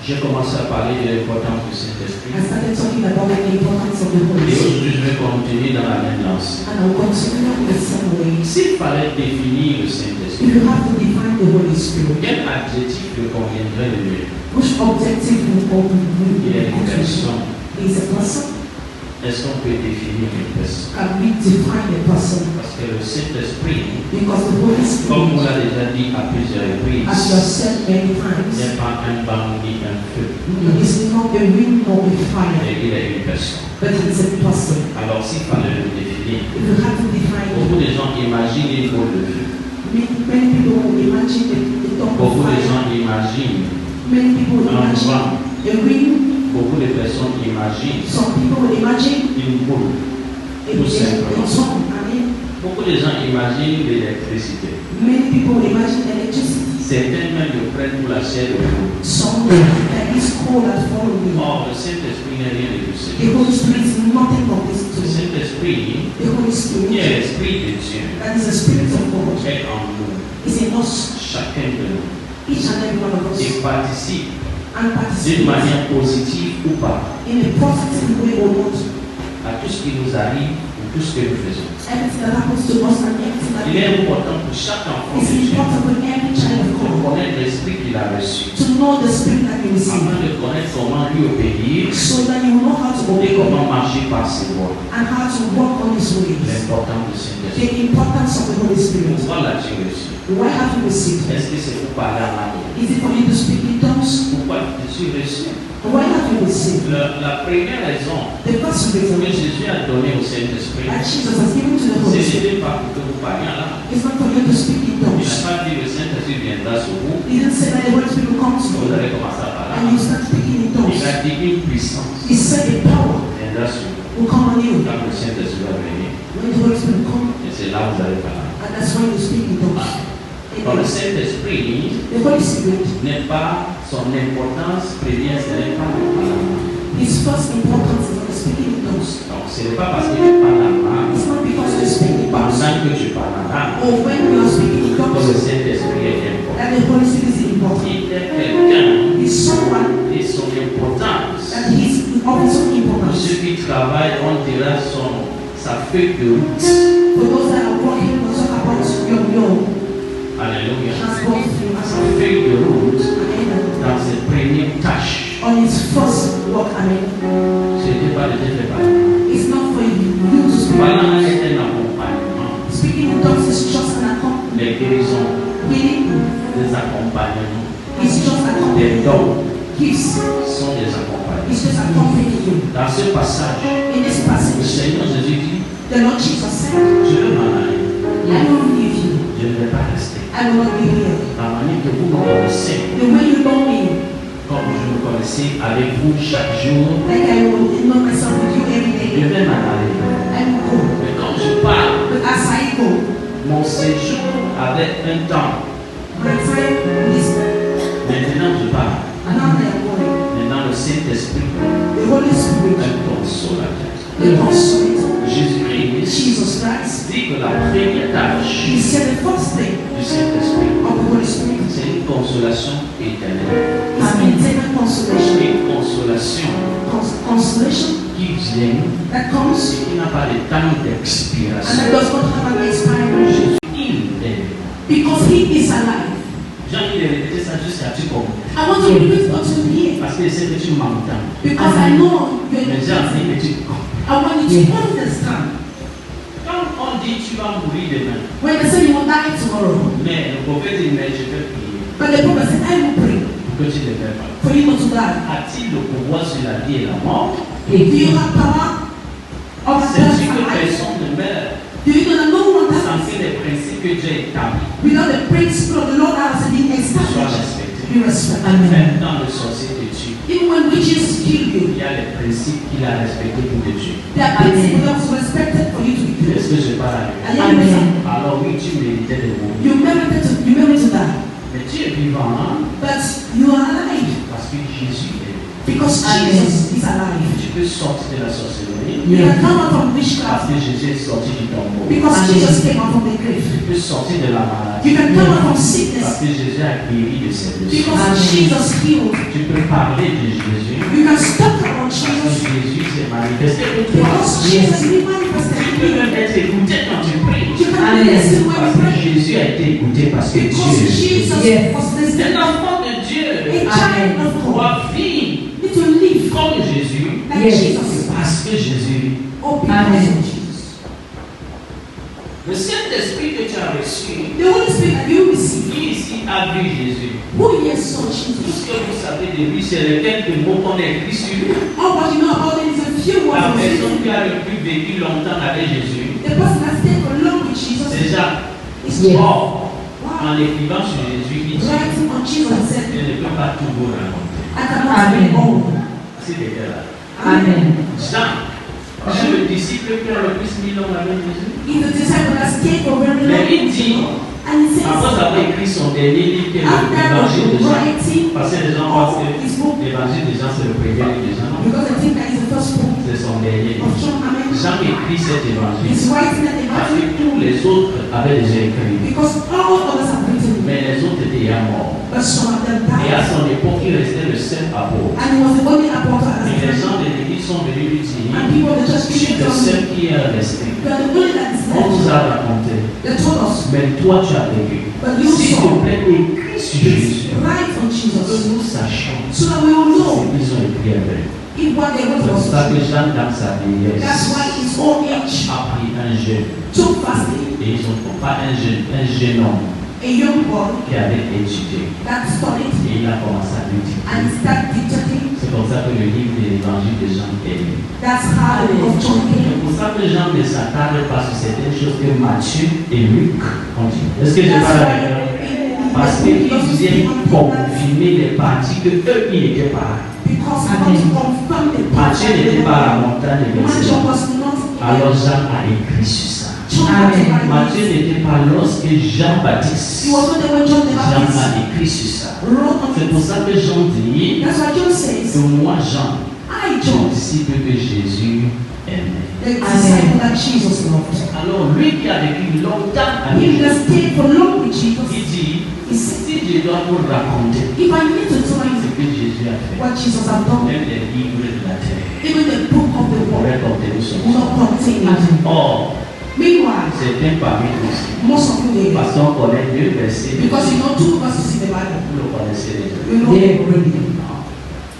J'ai commencé à parler de l'importance du Saint-Esprit. I started talking about the importance of the Holy Et Spirit, aujourd'hui, je vais continuer dans la même lancée. and I'll continue in the same way. S'il fallait définir le If Saint-Esprit, you have to define the Holy Spirit, quel adjectif le conviendrait le mieux? which objective will Il est une be personne. is a person? Est-ce qu'on peut définir une personne? Can we define a person? Parce que le Saint-Esprit, Because the Holy comme on Spirit, l'a déjà dit à plusieurs as you have reprises, said many times, n'est pas un bambou ni un feu, is not a wind nor a fire, mais il est une personne. but it's a person. Alors, s'il fallait le définir, If you have to define beaucoup it, de gens imaginent une boule de feu. many people will imagine the top of Beaucoup de fire. gens imaginent Many people will un imagine vent. a wind. Beaucoup de personnes imaginent Some people will imagine une boule. a Tout simplement. song. I mean, Beaucoup de gens imaginent l'électricité. many people will imagine electricity. Certains même le prennent pour la chair de l'eau. Some that is cold and following. Or, le Saint-Esprit n'est rien de tout ça. The Holy Spirit is nothing of this Le too. Saint-Esprit, The Holy qui est Spirit, l'Esprit de Dieu, that is the Spirit of God, est en nous, is in us, chacun de nous, each and every one of us, et participe and d'une participates manière positive ou pas in a positive way or not. à tout ce qui nous arrive ou tout ce que nous faisons. Everything that happens to us and everything that Il est important pour chaque enfant de is Dieu important with every child of de God connaître l'Esprit qu'il a reçu, to know the Spirit that you receive, afin de connaître comment lui obéir so that you know how to et obey comment God marcher par ses voies. and how to walk on His ways. L'importance du Saint-Esprit. The importance of the Holy Spirit. Pourquoi l'as-tu reçu? Why have you received it? Est-ce que c'est pour parler en langue? Is it for you to speak in tongues? Pourquoi l'as-tu reçu? Why have you received it? La première raison The first que reason Jésus a donnée au Saint-Esprit, that Jesus has given to the Holy Spirit c'est pas pour que vous parliez en langue. is not for you to speak in Il n'a tongues. pas dit le Saint-Esprit viendra sur vous, He didn't say that the Holy Spirit will come to vous you allez commencer à parler. and you start speaking in Il tongues. a dit une puissance He said a power viendra sur vous. will come on you Quand le Saint-Esprit va venir, when the Holy Spirit will come, et c'est là où vous allez parler. and that's when you speak in tongues. Donc le Amen. Saint-Esprit The Holy Spirit, n'est pas son importance première, ce n'est pas le parlement. His first importance is not speaking in tongues. Donc ce n'est pas parce que tu parles en langue, It's not because you speak in tongues pendant que tu parles en langue, or when you are speaking in que le tongues Saint-Esprit est important. that the Holy Spirit is important. Il est quelqu'un He's someone et son importance. that He's of His own Pour importance. ceux qui travaillent, on dira sa feuille de route. For those that are working, we'll talk about your Alléluia. transport Sa feuille de route and dans ses premières tâches. on his first work. I mean, Ce n'était pas de te faire parler. it's not for you to speak. Parlant est un accompagnement. Speaking in tongues is just an accompaniment. Les guérisons, Healing des accompagnements. It's just Des accompanying dons you. Gifts. sont des accompagnants. It's just accompanying you. Dans ce passage, In this le passage, Seigneur Jésus dit, the Lord Jesus said, je vais m'en aller, I will leave you. je ne vais pas rester. I will not be here. La manière que vous me connaissez, The way you know me, comme je me connaissais avec vous chaque jour, like I will know myself with you every je day. vais m'en aller. I will go. Mais quand je parle, But as I go, mon séjour avait un temps. my friend, listen. Maintenant je parle. Now I am going. Maintenant le Saint-Esprit, The Holy Spirit, un consolateur. the Consolator, Jésus-Christ Jesus Christ, dit que la première tâche He said the first thing du Saint-Esprit, of the Holy Spirit c'est une consolation éternelle. is eternal consolation. Une consolation Consolation qui vient that comes et qui n'a pas de temps and d'expiration. that does not have an expiration. Il est. Because He is alive. J'ai envie de répéter ça jusqu'à tu comprends. I want to repeat unto here Parce que c'est que tu m'entends. because I know you're Mais j'ai envie que tu comprends. I want you to understand. Quand on dit tu vas mourir demain, When they say you will die tomorrow, mais le prophète dit mais je vais prier but the prophet said, I will pray pour que tu ne meurs pas. for you not to die. A-t-il le pouvoir sur la vie et la mort? Do you have power of C'est death sûr que and life? personne ne meurt Do you know that no one sans dies que les principes que Dieu a établis without the principle of the Lord has been soient established? respectés. You respect. Même dans le sorcier de Dieu, Even when witches kill you, il y a les principes qu'il a respectés pour te tuer. there are principles that was respected for you to be killed. Est-ce que je parle avec And toi? yet you say, Alors oui, tu méritais de mourir. you merited to die, Mais tu es vivant, hein? but you are alive Parce que Jésus est. because Jesus is alive. Tu peux sortir de la sorcellerie You can come out from parce witchcraft que Jésus est sorti du tombeau. because Jesus came out from the grave. Tu peux sortir de la maladie You can come out from parce sickness que Jésus a guéri de ses blessures. because Jesus healed. Tu peux parler de Jésus You can talk about parce que Jesus Jésus s'est manifesté pour toi. because Jesus Tu peux manifested. même être écouté quand tu pries. You can listen when Parce you que pray Jésus a été écouté parce que Dieu because est. Jesus was C'est listening. un enfant de Dieu. A child of God Doit vivre need to live comme Jésus like Jesus. parce que Jésus. Or because of Jesus. Le Saint-Esprit que tu as reçu, The Holy Spirit that you receive, qui ici a vu Jésus? who yes saw Tout Jesus. ce que vous savez de lui, c'est les quelques mots qu'on a écrits sur lui. All what you know about him is a few La words. personne qui a le plus vécu longtemps avec Jésus, The person that stayed for long with Jesus c'est Jacques. is Or, wow. en écrivant sur Jésus, il dit, Writing on Jesus and je said, ne peux pas tout vous raconter. I cannot bring all. C'était là. Amen. Jean, c'est le disciple qui a le plus mis long avec Jésus. He's the disciple that stayed for very Mais il long. dit, And he says, après avoir écrit son dernier livre, qui est l'évangile de after Jean, writing parce que les gens pensent of que his book, l'évangile de Jean, c'est le premier livre de Jean. because I think that is the first book C'est son dernier livre. of John, amen. Jean écrit cet évangile He's writing that parce evangel que tous les autres avaient déjà écrit. because all others have written it, Mais les autres étaient déjà morts. but some of them Et à died. son époque, il restait le seul apôtre. And he was the only apostle at Et the les time. gens de l'église sont venus lui dire, And people of the church tu es came le to seul him. qui est resté. You are the only that is On nous left. a raconté. They told us, Mais toi, tu as vécu. but you S'il te saw. plaît, écris sur Jésus. Write on Que Jesus. nous sachions So that we will ce know qu'ils ont écrit avec. if what they wrote C'est pour was ça que true. Jean, dans sa That's vieillesse, why his old age a pris un jeune. took fasting. Et ils ont pas un jeune homme A young boy qui avait étudié. that studied Et il a commencé à lui dire. and he started dictating. C'est comme ça que le livre de l'évangile de Jean est né. That's how the book of John C'est came. pour ça que Jean ne s'attarde pas sur certaines choses que Matthieu et Luc ont dit. Est-ce que je That's parle why avec eux? in Parce the book qu'ils of viennent John, confirmer les parties que eux, ils n'étaient pas. because he wants to confirm the Matthieu n'était pas à la montagne de Matthew Bethsaïda. was not Alors Jean a écrit sur ça. John Amen. was Matthieu n'était pas lorsque Jean-Baptiste, He was not the one John the Jean Baptist a écrit sur ça. wrote on C'est it. pour ça que Jean dit That's why John que says, moi, Jean, I, je John, disciple que Jésus aimait. the disciple that Jesus loved. Alors lui qui a vécu longtemps avec He Jésus, that stayed for long with Jesus. il dit, He said, si je dois vous raconter if I need to tell ce you que Jésus a fait, what Jesus has done, même les livres de la terre even the book of the world pourraient contenir son will nom. not contain it. Or, Meanwhile, certains parmi nous, most of you here, parce qu'on connaît deux versets, because you know two verses in the Bible, vous le connaissez déjà. you know them already. Non.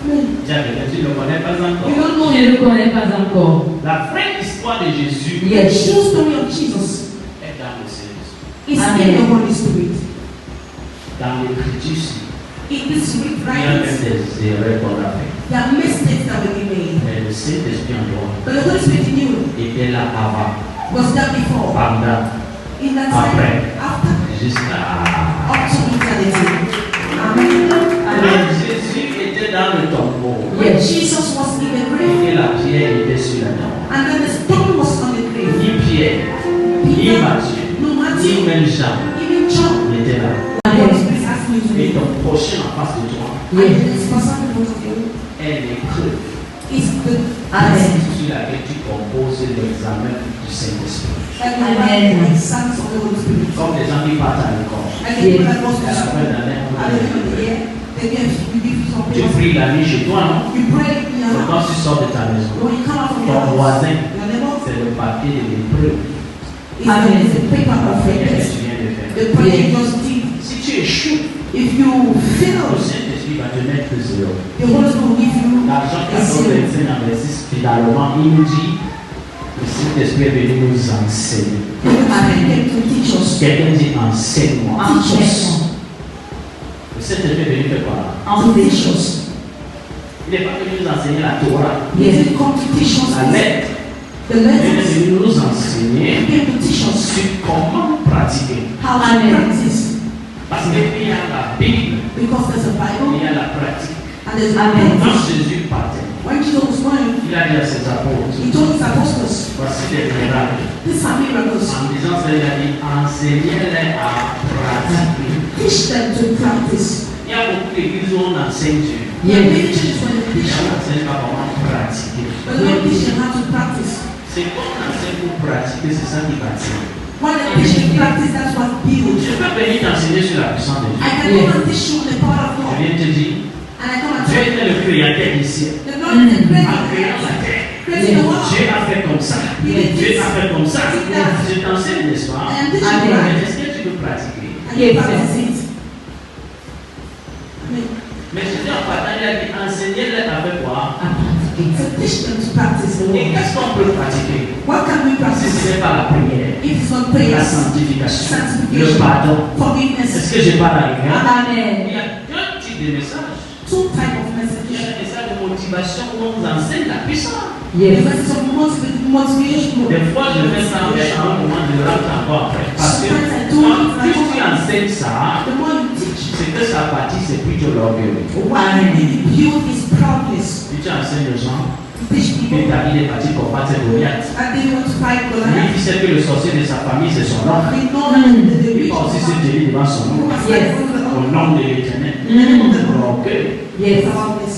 Amen. Jacques, tu ne le connais pas You encore. don't know Je ne le connais pas encore. La vraie histoire de Jésus the Yes. true story of Jesus est dans le Saint-Esprit. is Amen. in the Holy Spirit. Dans l'écriture, In this week, Il y a même right? des erreurs qu'on a faites. There are mistakes that will be made. Mais le Saint-Esprit en dehors But the Holy Spirit in you était là avant, was there before. pendant, In that après, time, after, jusqu'à. up to eternity. Amen. Amen. Jésus était dans le tombeau. When Jesus was in the grave, Et la pierre était sur la tombe. and then the stone was on the grave, Ni Pierre, ni Peter, Matthieu, no ni Matthew, même Jean even John, n'étaient là. the Holy Spirit asked me to Et read. ton prochain en face de toi And this person in front of you est l'épreuve is the Amen. sur laquelle tu composes l'examen du Saint-Esprit. that you write the exams of the Holy Spirit. Comme les gens qui partent à l'école. And the people that goes to À la fin school, de l'année, at the end of the year, they give you some tu papers. pries la nuit chez toi, non? You pray in your C'est quand house. tu sors de ta maison. When you come out from your Ton house, voisin, your neighbor c'est le papier de l'épreuve is a paper of que faith. tu viens de faire. The prayer you just did. Si tu échoues, If you le fail, Saint-Esprit va te mettre zéro. the Holy Spirit will give you L'argent a 14, zero. 25 dans verset, finalement, il nous dit, le Saint-Esprit est venu nous enseigner. The Holy Spirit came to teach us. Quelqu'un dit enseigne-moi. Teach us. Le Saint-Esprit est venu faire quoi? To teach us. Il n'est pas venu nous enseigner la Torah, He didn't come to teach us la lettre. the Il est letters. venu nous He enseigner came to teach us sur comment pratiquer. how to practice. Parce qu'il y a la Bible, Because there's a Bible il y a la pratique. and there's a Amen. Quand practice. Jésus partait, When Jesus was going, il a dit à ses apôtres, he told his apostles, voici les miracles. these are miracles. En disant ça, il a dit, enseignez-les à pratiquer. Teach them to practice. Il y a beaucoup d'églises où on enseigne Dieu. There are many churches where they Mais teach on you, n'enseigne pas comment pratiquer. but they don't teach them how to practice. C'est quand on enseigne pour pratiquer, c'est ça qui bâtit. When they teach you practice, that's what builds. Je peux venir t'enseigner sur la puissance de Dieu. I can come and teach you the power of Je God. viens te dire, And I come and Dieu tell you, était le créateur du ciel. the Lord is the En créant creator. la terre. Creating the world. Dieu a fait comme ça. Dieu a fait comme ça. Je t'enseigne, n'est-ce pas? And I'm teaching you, Amen. right? Mais est-ce que tu peux pratiquer? And you practice it. Amen. Mais Jésus en partant, il a dit, enseignez-les avec quoi? So teach them to practice the Et word. qu'est-ce qu'on peut pratiquer? What can we Si practice? ce n'est pas la prière, If it's not la prayer, sanctification, le sanctification, pardon. forgiveness, Est-ce que je parle à quelqu'un? Il Amen. y a deux types de messages. two types of Il y a messages. un message de motivation où on nous enseigne la puissance. The Yes. message of motivation. Des fois, je fais ça, mais à un moment, je rentre encore après. Parce que quand plus tu enseignes ça, The more you teach, c'est que sa partie, c'est plutôt l'orgueil. what you build is proudness. Si tu enseignes aux gens You teach que people, David est parti combattre Goliath, and they want to fight lui Goliath. qui sait que le sorcier de sa famille, c'est son oncle. We know that the Il rich va aussi se tenir devant son who oncle. was like from the Au nom de l'Éternel. L'orgueil. Yes. proudness.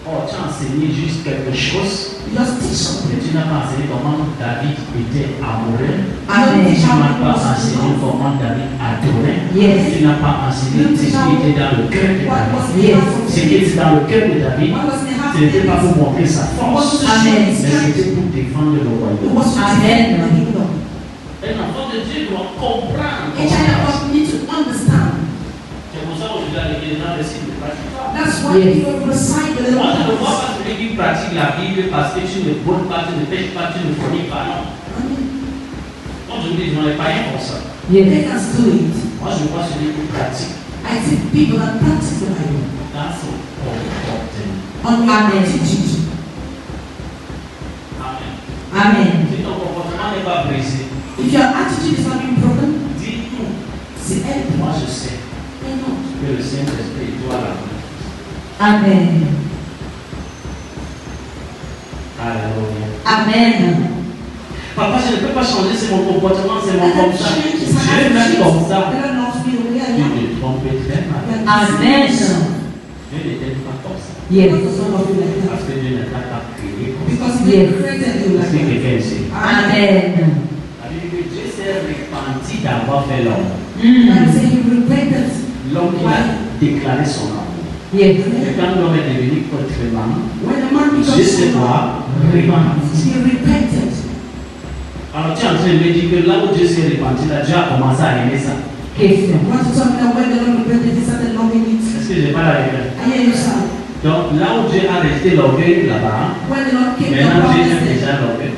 Oh, tu as enseigné juste quelque chose, You just teach something. mais tu n'as pas enseigné comment David était amoureux. Amen. Tu n'as pas enseigné comment David adorait. Yes. Tu n'as pas enseigné ce qui était dans le cœur de What was David. the heart of Ce qui David? était dans le cœur de David, What was the heart ce of n'était pas David? pour montrer sa force, Amen. mais c'était pour défendre le It royaume. was to Amen. defend the kingdom. Un enfant de Dieu doit comprendre. A child of God need to understand. C'est pour ça qu'aujourd'hui, les gens décident de pratiquer. That's why Yes. you recite the little Moi, je ne vois words. pas celui qui pratique la Bible parce que tu ne bois pas, tu ne pêches pas, tu ne fournis pas. Non. Quand je vous dis, les païens font ça. Yes. They can do it. Moi, je vois celui qui pratique I see people that practice the Bible dans son comportement. on your Amen. attitude. Amen. Amen. Si ton comportement n'est pas brisé, If your attitude is not being broken, dis-nous. c'est elle. Moi, je sais They know. que le Saint-Esprit doit la vie. Amen. Alléluia. Amen. Papa, je ne peux pas changer, c'est mon comportement, c'est mon And comme the ça. change is Dieu est même comme ça. They don't know to be the way I Tu am. te trompes très mal. Amen. Dieu n'était pas comme ça. Yes. Because some of you like that. Parce que Dieu n'a pas créé comme ça. Because Yes. He created you Est-ce like que that. quelqu'un ici? Amen. La Bible dit que Dieu s'est repenti d'avoir fait l'homme. And say He repented. L'homme qui a déclaré son amour. Yes. Et quand l'homme est devenu autrement, When a man Dieu becomes se so doit repentir. He repented. Alors tu es en train de me dire que là où Dieu s'est repenti, là, Dieu a commencé à aimer ça. Yes. Want to tell me that when the Lord repented, He started loving it. Est-ce que j'ai pas la réponse? I hear you, sir. Donc là où Dieu a resté l'orgueil là-bas, When the Lord came maintenant Dieu aime down, déjà l'orgueil.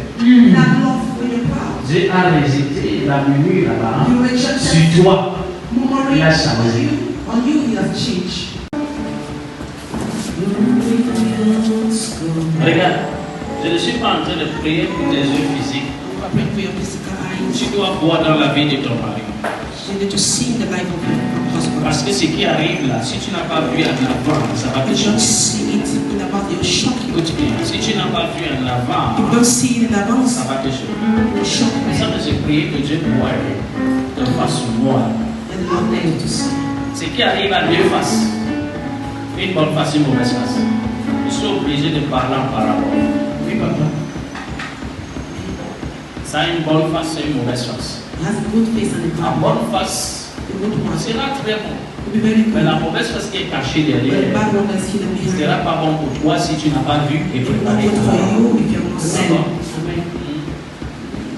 that love when you're proud. Dieu a rejeté la murmure là-bas You rejected sur toi. murmuring Il a changé. on you He has changed. Regarde, je ne suis pas en train de prier pour tes yeux physiques. I pray for your physical eyes. Tu dois voir dans la vie de ton mari. You need to see in the life of your husband. Parce que ce qui arrive là, si tu n'as pas vu en avant, ça va te If you don't choquer. see it in about you'll shock you. Écoute bien, si tu n'as pas vu en avant, If you don't see it in advance, ça va te choquer. you'll shock you. Ça de se prier que Dieu voit de face noire. And the Lord made you to see. Ce qui arrive à deux faces, une bonne face, une mauvaise face. Je suis obligé de parler en parabole. Oui, Papa. Ça a une bonne face et une mauvaise face. It has a good face and a La bad one. bonne face The good one sera très bon. will be very Mais good. la mauvaise face qui est cachée But the derrière bad one that's hidden ne behind. sera pas bon pour toi si tu n'as pas vu et It will not préparé. good for you if you have not seen. D'accord. Amen.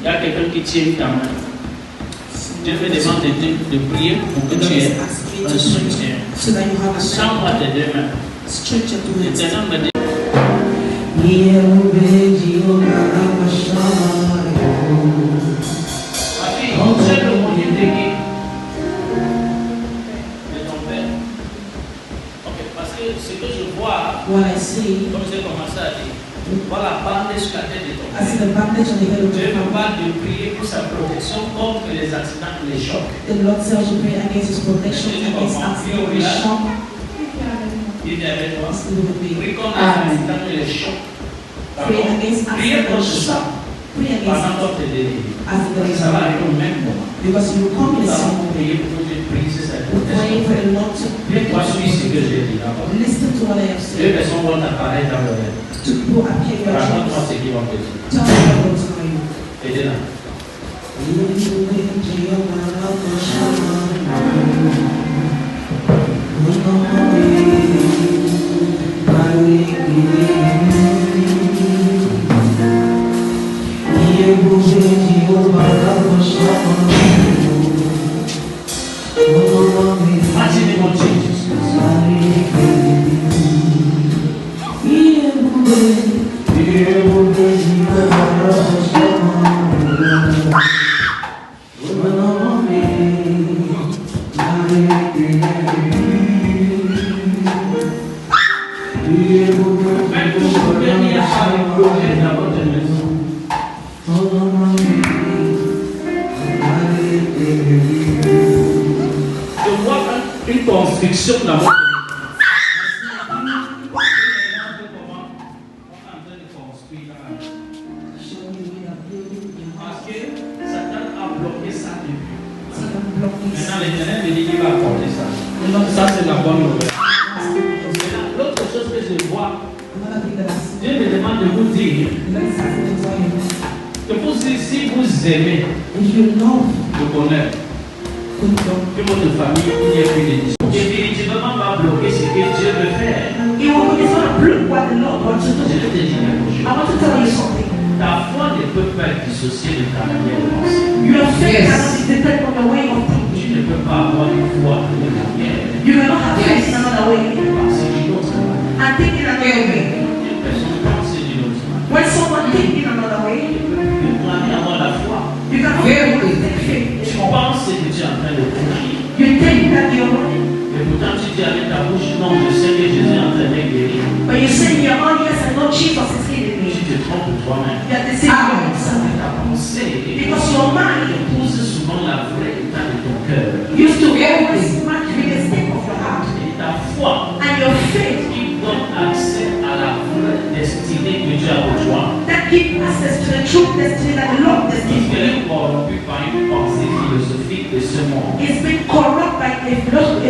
Il y a quelqu'un qui tient ta main. Dieu me demande de prier pour que The tu Lord is aies asking me un to pray soutien. so that you have a Sens-moi tes deux mains. stretch your two hands. L'éternel me dit, ma fille, c'est le mot de qui de ton père. Ok, parce que ce que je vois, What I see, comme j'ai commencé à dire, voilà la bande sur la tête de ton I see père. the bandage on the head of Dieu your me father. parle de prier pour sa protection contre les accidents et les chocs. The Lord tells you pray against his protection, against accident, and shock. Il est avec toi. Still with me. Prie contre les accidents et les chocs. Pray against Priez accident and contre ça. shock. Pray against Pendant qu'on te délivre. as the Ça va arriver au même moment. because you will come in Nous the same allons way. prier pour que Dieu brise cette Praying for protection. the Lord to break Moi, je suis ce que it. j'ai dit là-bas. Listen to what I have Deux said. personnes vont apparaître dans le rêve. Two people appear in your Raconte-moi dreams. ce qu'ils vont te dire. Tell me what will tell you. Aidez-la. Mighty name of Jesus. Même pour vous venir à la projet dans votre maison. Je vois une construction dans votre maison. Parce que Satan a bloqué ça depuis. Maintenant, l'Éternel me dit qu'il va apporter ça. Ça, c'est la bonne nouvelle. Maintenant, l'autre chose que je vois, Another thing that I see, Dieu me demande de vous dire the Lord is asking me to tell you, que vous, si vous aimez if you love le bonheur, good God, que votre famille il n'y ait plus de discussion. Définitivement va bloquer ce que Dieu veut faire. It's going to block what the Lord wants to Je do. vais te dire quelque chose. I want to tell you something. Ta foi ne peut pas être dissociée de ta manière de penser. Your faith Yes. cannot be dependent on the way of Tu thinking. ne peux pas avoir une foi de manière You cannot have faith in another way de penser d'une autre manière. and think in another way. Une personne pense d'une autre manière. When someone thinks in another way, Vous pouvez avoir la foi. you cannot Very always good. take faith. Tu penses que tu es en train de courir. You think that you're running, Et pourtant tu dis avec ta bouche, non, je sais que Jésus est en train de guérir. but you say in your own yes, I know Jesus is healing me. Tu te trompes toi-même. You are deceiving yourself. Ta pensée Because your mind épouse souvent la vraie état de ton cœur. used to always match with the state of your heart. Et ta foi And your faith qui donne accès à la vraie destinée que Dieu a pour toi, that give access to the true destiny that the Lord qui destined for you est corrompue par une pensée philosophique de ce monde. is being corrupted by a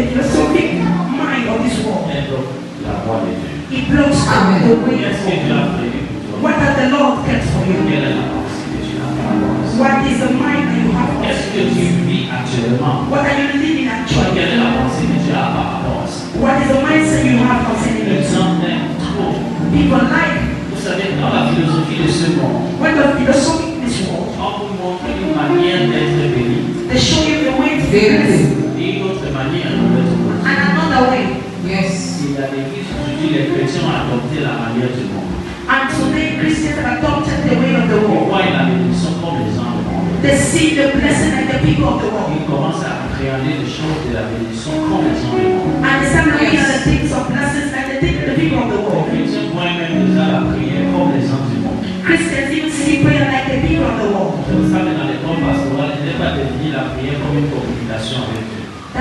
philosophic mind of this world. Elle bloque la voie de Dieu. It blocks Amen. the way Qu'est-ce que of Dieu God. a prévu pour toi? What has the Lord kept for you? Quelle est la pensée que tu as par rapport à ça? What is the mind that you have for Qu'est-ce que you? tu vis actuellement? What are you living actually? Quelle est la pensée que tu as par rapport à ça? What is the mindset you have concerning Les it? gens aiment trop. People like Vous savez, dans la philosophie de ce monde, when the philosophy in this world, on vous montre une manière d'être béni they show you the way to be Very blessed good. et une autre manière d'être béni. and another way. Yes. Il y a des églises aujourd'hui, les chrétiens ont adopté la manière du monde. And today Christians have adopted the way of the Ils world. voient la bénédiction comme les gens du monde. They see the blessing like the people of the world. Ils commencent à appréhender les choses de la bénédiction comme les gens du monde. And they start looking at the things of blessings like the people of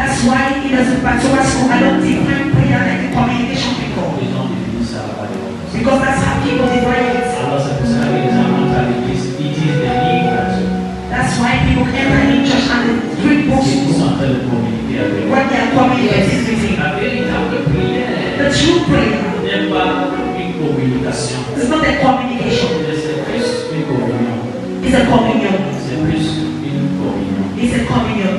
That's why it doesn't matter what school. I don't define prayer like a communication people. Les gens définissent ça par des mots. Because that's how people define it. Alors c'est pour ça que les gens rentrent à l'église, ils disent des livres. That's why people enter in church and they read books. Ils sont en train de communiquer avec eux. When they are communicating with him. La véritable prière The true prayer n'est pas une communication. is not a communication. C'est plus une communion. It's a communion. C'est plus une communion. It's a communion.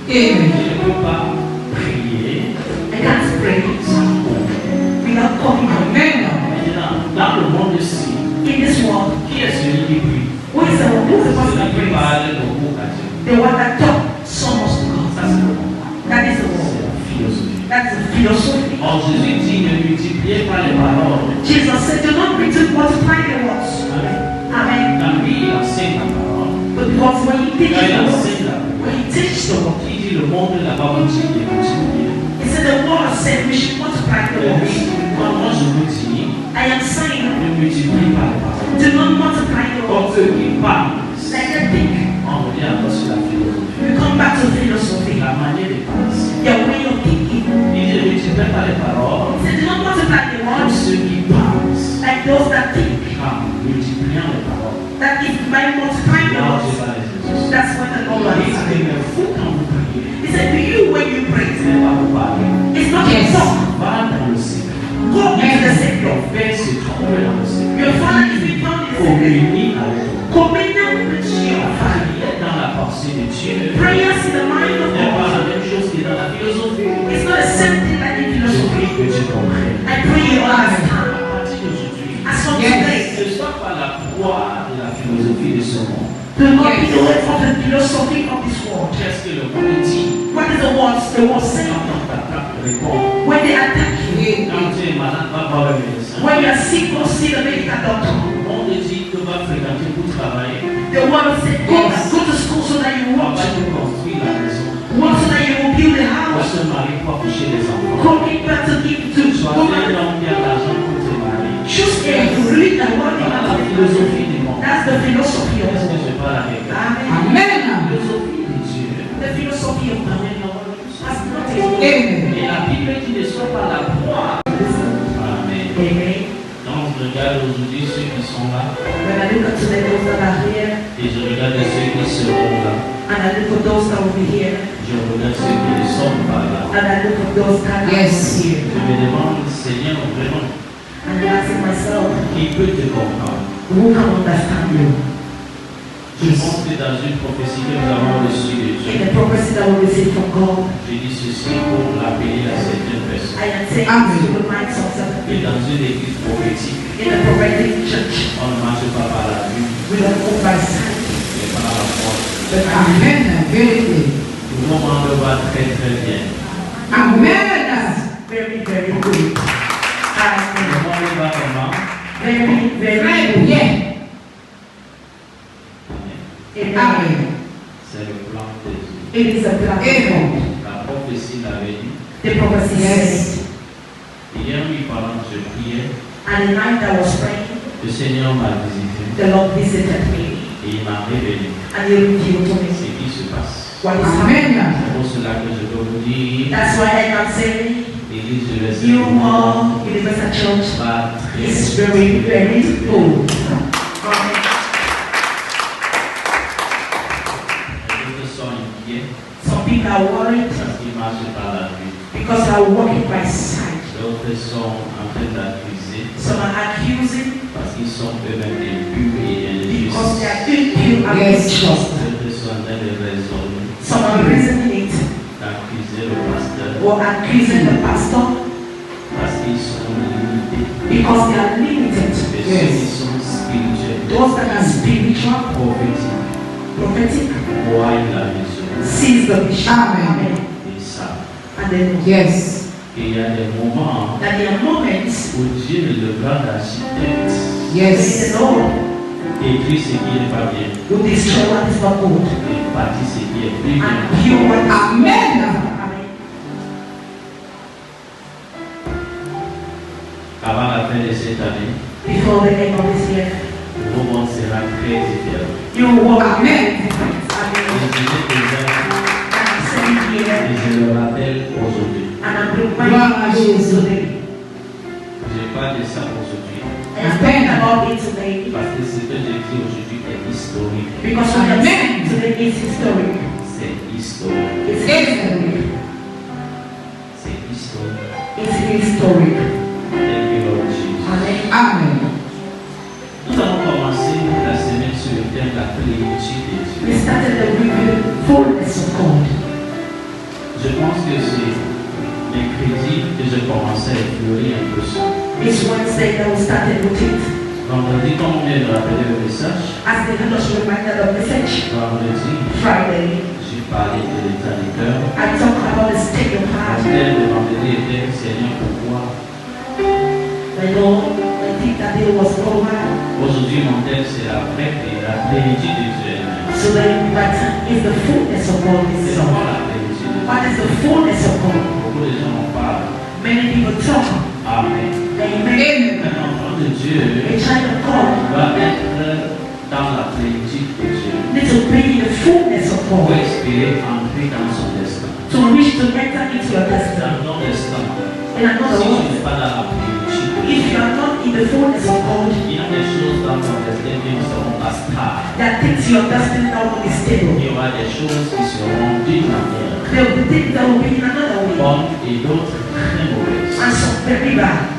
Je ne peux pas prier I can't pray sans communion. without communion. Maintenant, dans le monde-ci, In this world, qui est celui qui prie? who is the person Celui that qui prays? parle beaucoup à Dieu. The one that talks so much to God. Ça, c'est le monde. That is the C'est world. la philosophie. That's the philosophy. Or Jésus dit ne multipliez pas les paroles. Jesus said, do not multiply the words. Amen. Amen. Quand lui, il enseigne la parole, But because when you teach quand the il word, enseigne la parole, when you teach the word, il dit le monde là-bas vous dit de multiplier. he said the word said we should multiply the Et words. lui, moi je vous dis, I am saying, ne multiplie pas les paroles. do not multiply the Comme words. eux qui parlent, Like they think. on revient encore sur la philosophie. We come back to philosophy. La manière de penser. Your way of thinking. Il dit ne multiplie pas les paroles. He said, do not multiply the Comme words ceux qui pensent. like those that think. En multipliant les paroles. That if by multiplying the Là, words, c'est pas les Jésus. that's when the Lord Il is. dit mais vous quand vous priez, He said, to you when you pray, ce n'est pas vous parler. it's not your Yes. talk. Va dans le secret. Go into the secret. Ton Père se trouve dans le secret. Your father is being found in the secret. Communie avec toi. Communion with your La father. prière dans la pensée de Dieu Prayers in the mind of n'est pas God. la même chose que dans la philosophie. It's not the same thing like in Je philosophy. prie que tu comprennes. I pray you understand. À partir d'aujourd'hui, As from Yes. today, ne sois pas la proie de la philosophie de ce monde. do not be the way of the philosophy of this world. Qu'est-ce que le monde dit? What is the word saying? Quand on t'attaque, réponds. When they attack you, Quand tu es malade, va voir le médecin. when you are sick, go see the medical doctor. Le monde dit que va fréquenter pour travailler. The word said, go to school so that you On work. va te construire la maison. Work so that you will build a Pour house. se marier, pour accoucher des enfants. Commit back to give to Soit woman. un homme qui a de l'argent pour te marier. Choose a rich and wealthy Voilà la man. philosophie du monde. That's the philosophy of Est-ce the que world. je parle avec eux? Amen. La philosophie de Dieu. The philosophy of God has not a Et la Bible dit ne sois pas la proie. Amen. Amen. Donc je regarde aujourd'hui ceux qui sont là When I look to the those that are here, et je regarde ceux qui seront là. and I look for those that will be here, Je regarde ceux qui ne sont pas là. and I look for those that are Yes. here, Je me demande, Seigneur, vraiment, and I'm asking myself, qui peut te comprendre? who can understand you? Je pense que dans une prophétie que nous avons reçue de In Dieu, the prophecy that we receive from God, je dis ceci pour l'appeler à certaines personnes. I am saying Amen. to the minds of certain Et people. dans une église prophétique, In the prophetic church, on ne marche pas par la vue, we don't move by sight, mais par la foi. but by Tout le monde le va très très bien. very, very good. Tout le Amen. monde le va comment? Very, very good. Amen. Amen. C'est le plan de Dieu. It is a plan of God. La prophétie l'avait dit. The prophecy says, Hier, lui parlant, je priais. and the night I was praying, Le Seigneur m'a visité the Lord visited me, et il m'a révélé and He revealed to ce me qui se passe. what is happening. C'est pour cela que je peux vous dire, That's why I can say, l'Église de l'Est you are Universal Church va très is very, very good. D'autres sont inquiets Some people are worried parce qu'ils marchent par la vue. because they are walking by sight. D'autres sont en train d'accuser Some are accusing parce qu'ils sont eux-mêmes impurs et because they injustes. are impure and unjust. D'autres sont en train de raisonner, Some are reasoning it d'accuser le pasteur or accusing the pastor parce qu'ils sont limités. because they are limited. Et ceux qui sont spirituels, Those that are spiritual, prophétiques, prophetic, voient la vision sees the vision. Amen. et savent. And then Yes. Et il y a des moments that there are moments où Dieu, le grand architecte, when Yes. the Lord écrit ce qui n'est pas bien will destroy what is not good et bâtit ce qui est plus bien. and pure what is Amen. Amen. Avant la fin de cette année, Before the end of this year, vos mondes sera très différent. you will walk Amen. Et Amen. je disais déjà, And I'm saying here. Et je le rappelle aujourd'hui. And I'm reminding you today. Je parle de ça aujourd'hui. And I'm talking about it today. Parce que ce que je dis aujourd'hui est historique. Because what I'm saying today is historic. C'est historique. It's historic. C'est historique. It's historic. Thank you, Lord Jesus. Amen. Amen. Nous allons commencer la semaine sur le thème de la plénitude de Dieu. We started the review fullness of God. Je pense que c'est mercredi que je commençais à effleurer un peu ça. It's Wednesday that we started with it. Vendredi, comme on vient de rappeler le message, As they had us reminded of message. vendredi, Friday, j'ai parlé de l'état du cœur. I talked about the state of Mon heart. thème de vendredi était Seigneur, pourquoi? I know, I think that it was over. Aujourd'hui, mon thème c'est la plénitude de Dieu. So then, but is the fullness of God C'est is quoi la plénitude de Dieu? What is the fullness of God? Beaucoup de gens en parlent. Many people talk. Amen. Amen. Un enfant de Dieu A child of God doit être dans la plénitude de Dieu needs to be in the fullness of pour God espérer entrer dans son destin. to reach to enter into your destiny. Dans ton destin, In another si tu words, n'es pas dans la plénitude de if Dieu, you are not in the fullness of God, il y a des choses dans ton destin qui ne seront pas stables. that things your destiny that will be stable. Il y aura des choses qui seront d'une manière There will be things that will be in another way, bonne et d'autres très mauvaises. and some very bad.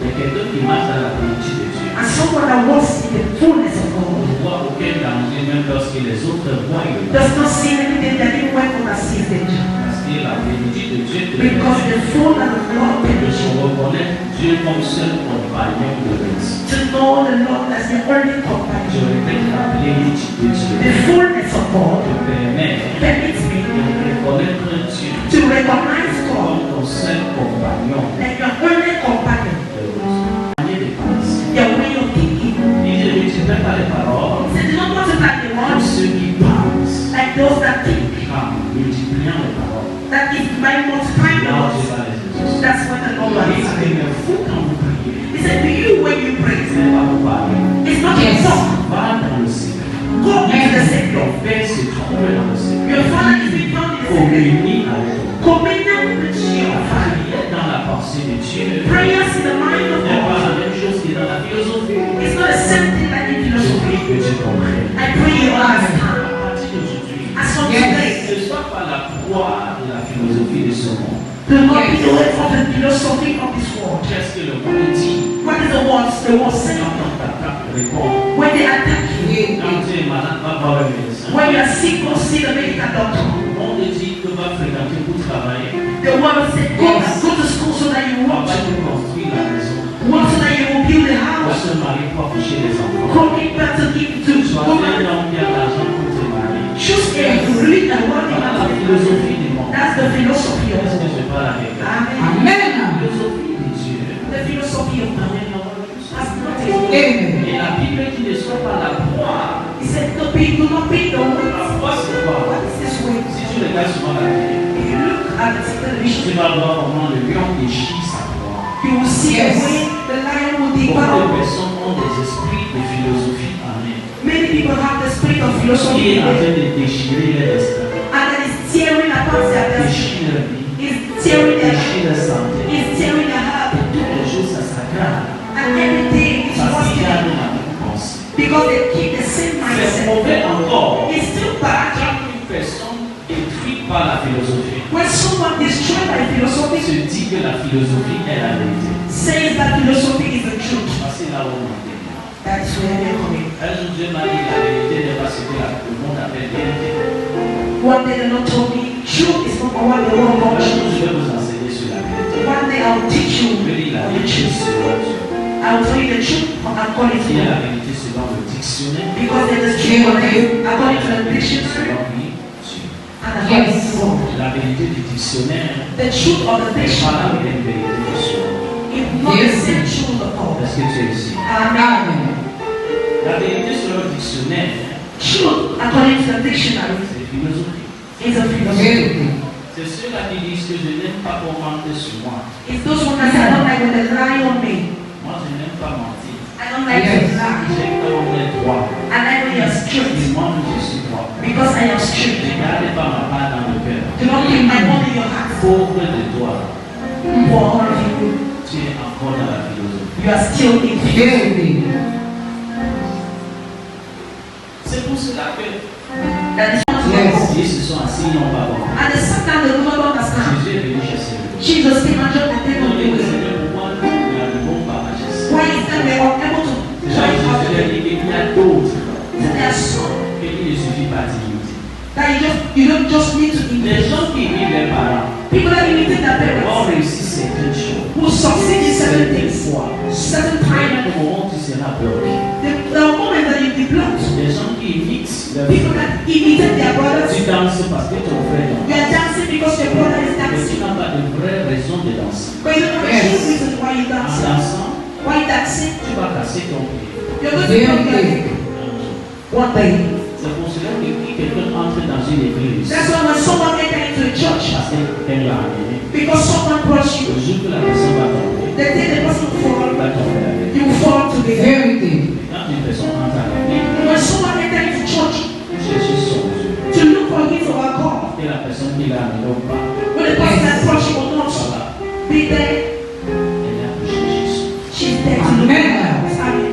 Il y a quelqu'un qui marche dans la plénitude de Dieu. And someone that walks in the fullness of On God ne voit aucun danger même lorsque les autres voient le danger. does not see anything that anyone can assist it. Parce que la plénitude de Dieu te Because permet the fullness of God de permits you reconnaître Dieu comme seul compagnon de l'Église. to know the Lord as the only Je companion. répète, la plénitude de The Dieu fullness of God te permet permits me de reconnaître Dieu to recognize God comme ton seul compagnon like your only companion, de l'Église. Manière de penser. your way of thinking. Et je ne multiplie pas les paroles He said, do not multiply the pour words ceux qui pensent. like those that think. En multipliant les paroles, That is by multiplying the là, words. Dieu va les exaucer. That's what the Lord will Et ce qui do. me fout quand vous priez, He said, to you when you pray, ce n'est pas pour parler. it's not your Yes. talk. Va dans le secret. Go into the secret. Ton Père se trouve dans le secret. Your Father is being found in the secret. Communie avec ton Père. Communion with your La Father. prière dans la pensée de Dieu Prayers in the mind of n'est pas God. la même chose que dans la philosophie. It's not the same thing like in Je philosophy. prie que tu comprennes. I pray you understand. À partir d'aujourd'hui, As from Yes. today, ne sois pas la proie de la philosophie de ce monde. do not be the way of the philosophy of this world. Qu'est-ce que le monde dit? What is the words say? Quand on t'attaque, réponds. When they attack you, Quand tu es malade, va voir le médecin. when you are sick, go see the medical doctor. Le monde dit que va fréquenter pour travailler. The world said, go to school so that you On work. va te construire la maison. Work so that you will build a On house. se marie pour accoucher des enfants. Go give birth to give to Sois un woman. homme qui a l'argent pour te marier. Choose a rich and wealthy Voilà la man. philosophie du monde. That's the philosophy of Est-ce the que je world. parle avec toi? Amen. La Amen. philosophie de Dieu. The philosophy of man. That's not his way. Amen. Et la Bible qui ne soit pas la proie. He said, do not be the La way. proie, c'est quoi? What is this way? Si tu regardes souvent la télé, If you look at the television, tu vas voir comment le lion déchire sa proie. you will see Yes. the way the lion will Beaucoup de devour. personnes ont des esprits de philosophie en eux. Many people have the spirit of Qui philosophy est in en them, train de déchirer les destins. and that is tearing apart their destiny. Déchire leur vie. Is tearing their Déchire leur santé. is tearing their heart. Toutes les choses, ça s'aggrave. And every day is Parce worse qu'il y a la même pensée. because they keep the same C'est mindset. mauvais encore. It's still bad Quand une personne détruite par la philosophie when someone destroyed by philosophy se dit que la philosophie est la vérité. says that philosophy is the truth. Parce que là où on est. That's where they're coming. Un jour, Dieu m'a dit la vérité n'est pas ce que le monde appelle vérité. One day the Lord told me, truth is not what the world Un calls jour, truth. je vais vous enseigner sur la vérité. One day I will teach Je you vais dire la the vérité truth. selon Dieu. I will tell you the truth according to Il y a la God. vérité selon le dictionnaire. Because there is truth according to the dictionary Selon lui, Dieu. and according Yes. to God. La vérité du dictionnaire The truth of the n'est pas la dictionary même vérité que selon lui. is not the Yes. same truth of God. Est-ce que tu es ici? Amen. Amen. La vérité selon le dictionnaire, Truth according to the dictionary c'est philosophie. is a philosophy. Vérité. C'est ceux-là qui disent que je n'aime pas qu'on mente sur moi. It's those ones that say, I don't like when they lie on me. Moi, je n'aime pas mentir. I don't like Yes. to lie. J'aime quand on est droit. I like when you're strict Et moi, je suis droit. because I am strict. Ne gardez pas ma part dans le cœur. Do keep my word in your heart. Pauvre de toi, For all of you, tu es encore dans la philosophie. you are still in fear. C'est pour cela que That is not Yes. ils se sont assis, ils n'ont pas compris. And the Satan does not understand. Jésus est venu chercher le Jesus came and just the Ils table ont dit, with him. Seigneur, pourquoi nous n'arrivons pas à Jésus? Why is that they are unable to Déjà, join Jésus us? a dit qu'il y a d'autres There are some et il ne suffit pas d'imiter. that you don't just need to Les imitate. gens qui imitent leurs parents People that imitate their vont parents réussir certaines choses. will succeed in certain Certaines things. fois, Certain il y a time, un moment où tu seras bloqué. there are moments that you'll be blocked. Les gens qui imitent leurs People frères, that imitate their brothers, tu danses parce que ton frère danse. you are dancing because your brother is Mais tu dancing. n'as pas de vraie raison de danser. But you don't know the true reason why you En dance. dansant, Why you dancing? tu vas casser ton pied. You're going to break your leg. One day. C'est pour cela que si quelqu'un entre dans une église, That's why when someone enter into a church, parce qu'elle va arriver, because someone brought le you, jour que la personne va tomber, the day the person elle fall, va tomber avec. you fall together. Quand une personne entre à l'église, When someone enter into church Jésus son Dieu. to look for his or her God, Et la personne qui l'a amené au pas, when the person that brought you will not voilà, be there, elle a touché Jésus. she's there to look Amen. for us. Amen.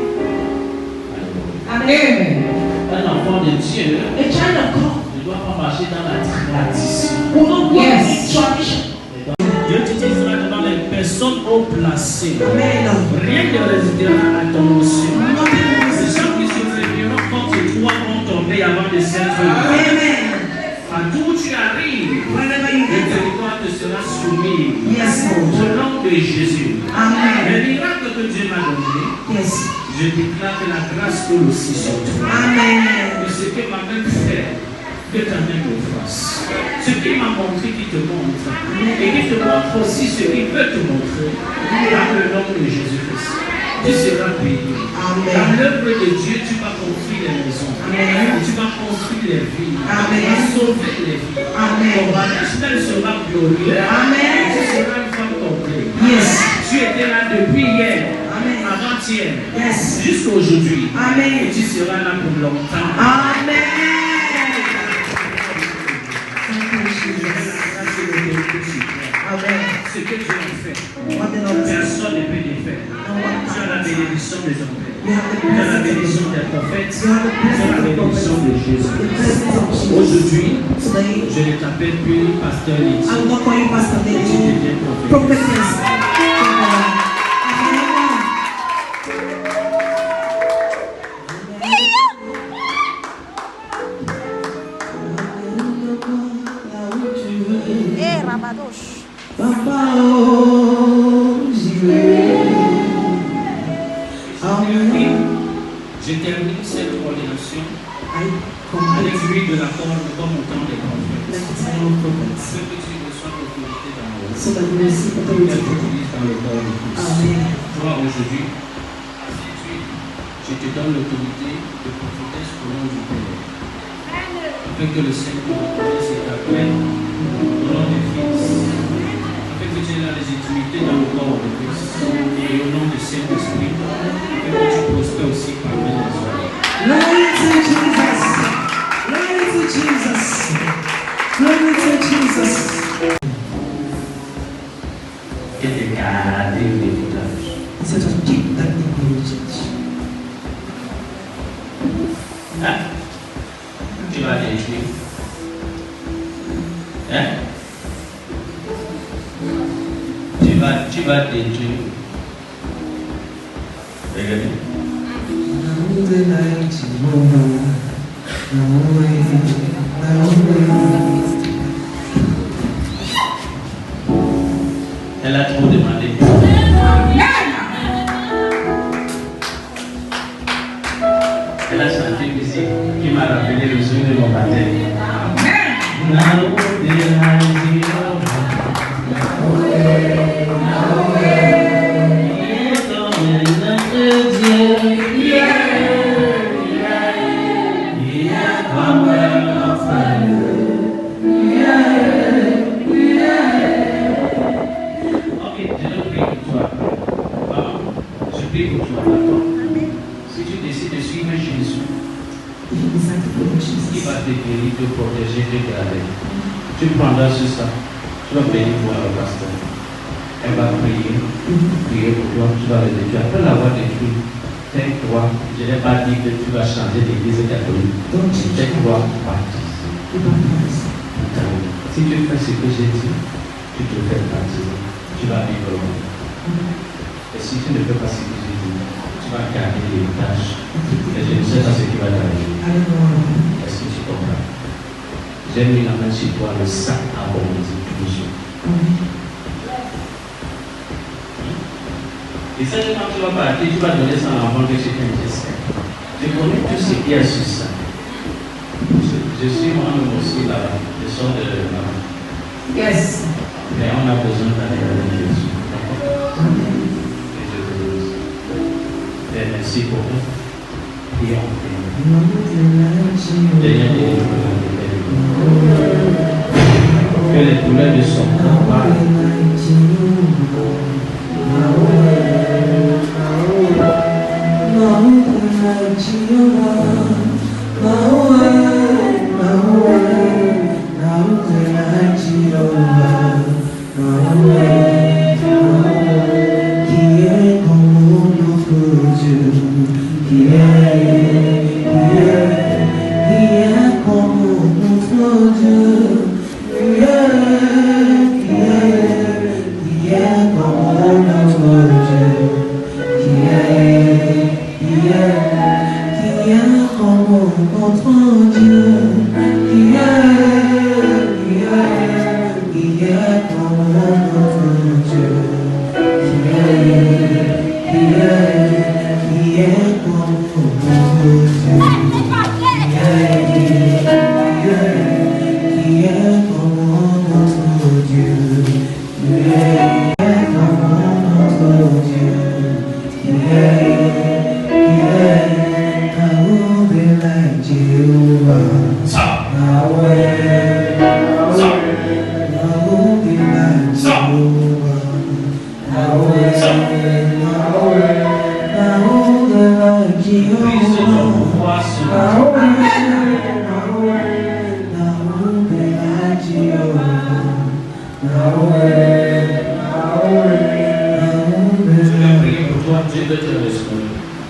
Alléluia. Amen. Un enfant de Dieu A child of God ne doit pas marcher dans la tradition. will not walk Yes. in tradition. Dieu t'utilisera devant les personnes haut placées. Amen. Rien ne résidera à ton dessus. Nothing will Les gens qui se réuniront contre toi vont tomber avant de s'être. Amen. À tout où tu arrives, Whenever you le enter. territoire te sera soumis. Yes, Au Lord. nom de Jésus. Amen. Le miracle que Dieu m'a donné, Yes. je déclare que la grâce coule aussi sur toi. Amen. Et ce que ma main fait, que ta main me fasse. Ce qu'il m'a montré, qui te montre. Et qui te montre aussi ce qu'il veut te montrer. Dans le nom de Jésus-Christ. Tu seras béni. Amen. Dans l'œuvre de Dieu, tu vas construire les maisons. Amen. Tu vas construire les vies. Amen. Tu vas sauver les vies. Amen. Ton mariage sera glorieux. Amen. Tu seras une femme complète. Yes. Tu étais là depuis hier, Amen. avant-hier, Yes. jusqu'à aujourd'hui. Amen. Et tu seras là pour longtemps. Amen. Amen. Ce que Dieu a fait, What the Lord says. personne ne peut le faire. Tu as la bénédiction des hommes. You have the Tu as la blessings bénédiction des prophètes. You have the Tu as la blessings of bénédiction de prophets. Jésus. The blessings of Jesus. Aujourd'hui, Today, je ne t'appelle plus pasteur Lydie. I'm not calling Pastor Tu Lady. deviens prophète. Prophetess. Je termine cette ordination avec l'huile de la corde comme au temps des prophètes. Afin que tu reçoives l'autorité dans la vie. So that we receive Que authority. tu utilises dans le corps de Christ. Amen. Toi aujourd'hui, je te donne l'autorité de prophétesse au nom du Père. Afin que le Seigneur te reconnaisse et t'appelle au nom du Fils. Afin que tu aies la légitimité dans le corps de Christ. Et au nom du Saint-Esprit, afin que tu prospères aussi parmi les hommes. Glory to Jesus. Glory to Jesus. Glory to Jesus. Que te garde le héritage. Instead of keep that inheritance. Hein? Tu vas détruire. Hein? Tu vas détruire. Regardez. Elle a trop demandé. Elle a chanté une musique qui m'a rappelé le jour de mon baptême. Ok, je ne prie pour toi. Je prie pour toi, d'accord? Si tu décides de suivre Jésus, If you decide to follow qui Jesus, va te guérir, te protéger, te garder. Tu prendras sur ça. Tu vas venir voir le pasteur. Elle va prier pour toi, tu vas le détruire. Après l'avoir détruit, tais-toi. Je n'ai pas dit que tu vas changer l'église catholique. Donc tais-toi, baptise. Si tu fais ce que j'ai dit, tu te fais baptiser. Tu vas vivre le monde. Et si tu ne fais pas ce que j'ai dit, tu vas garder l'héritage. Et je ne sais pas ce qui va t'arriver. Est-ce que tu comprends? J'ai mis la main sur toi, le sac à bondir toujours. Et ça, quand tu vas partir, tu vas donner ça à l'enfant que chacun j'espère. Je connais tout ce qu'il y a sur ça. Je suis moi-même aussi là-bas. Je sors de là-bas. Yes. Mais on a besoin d'aller avec Jésus. Et je te dis. Et merci pour vous. Et on prie. Que les douleurs de son corps parlent.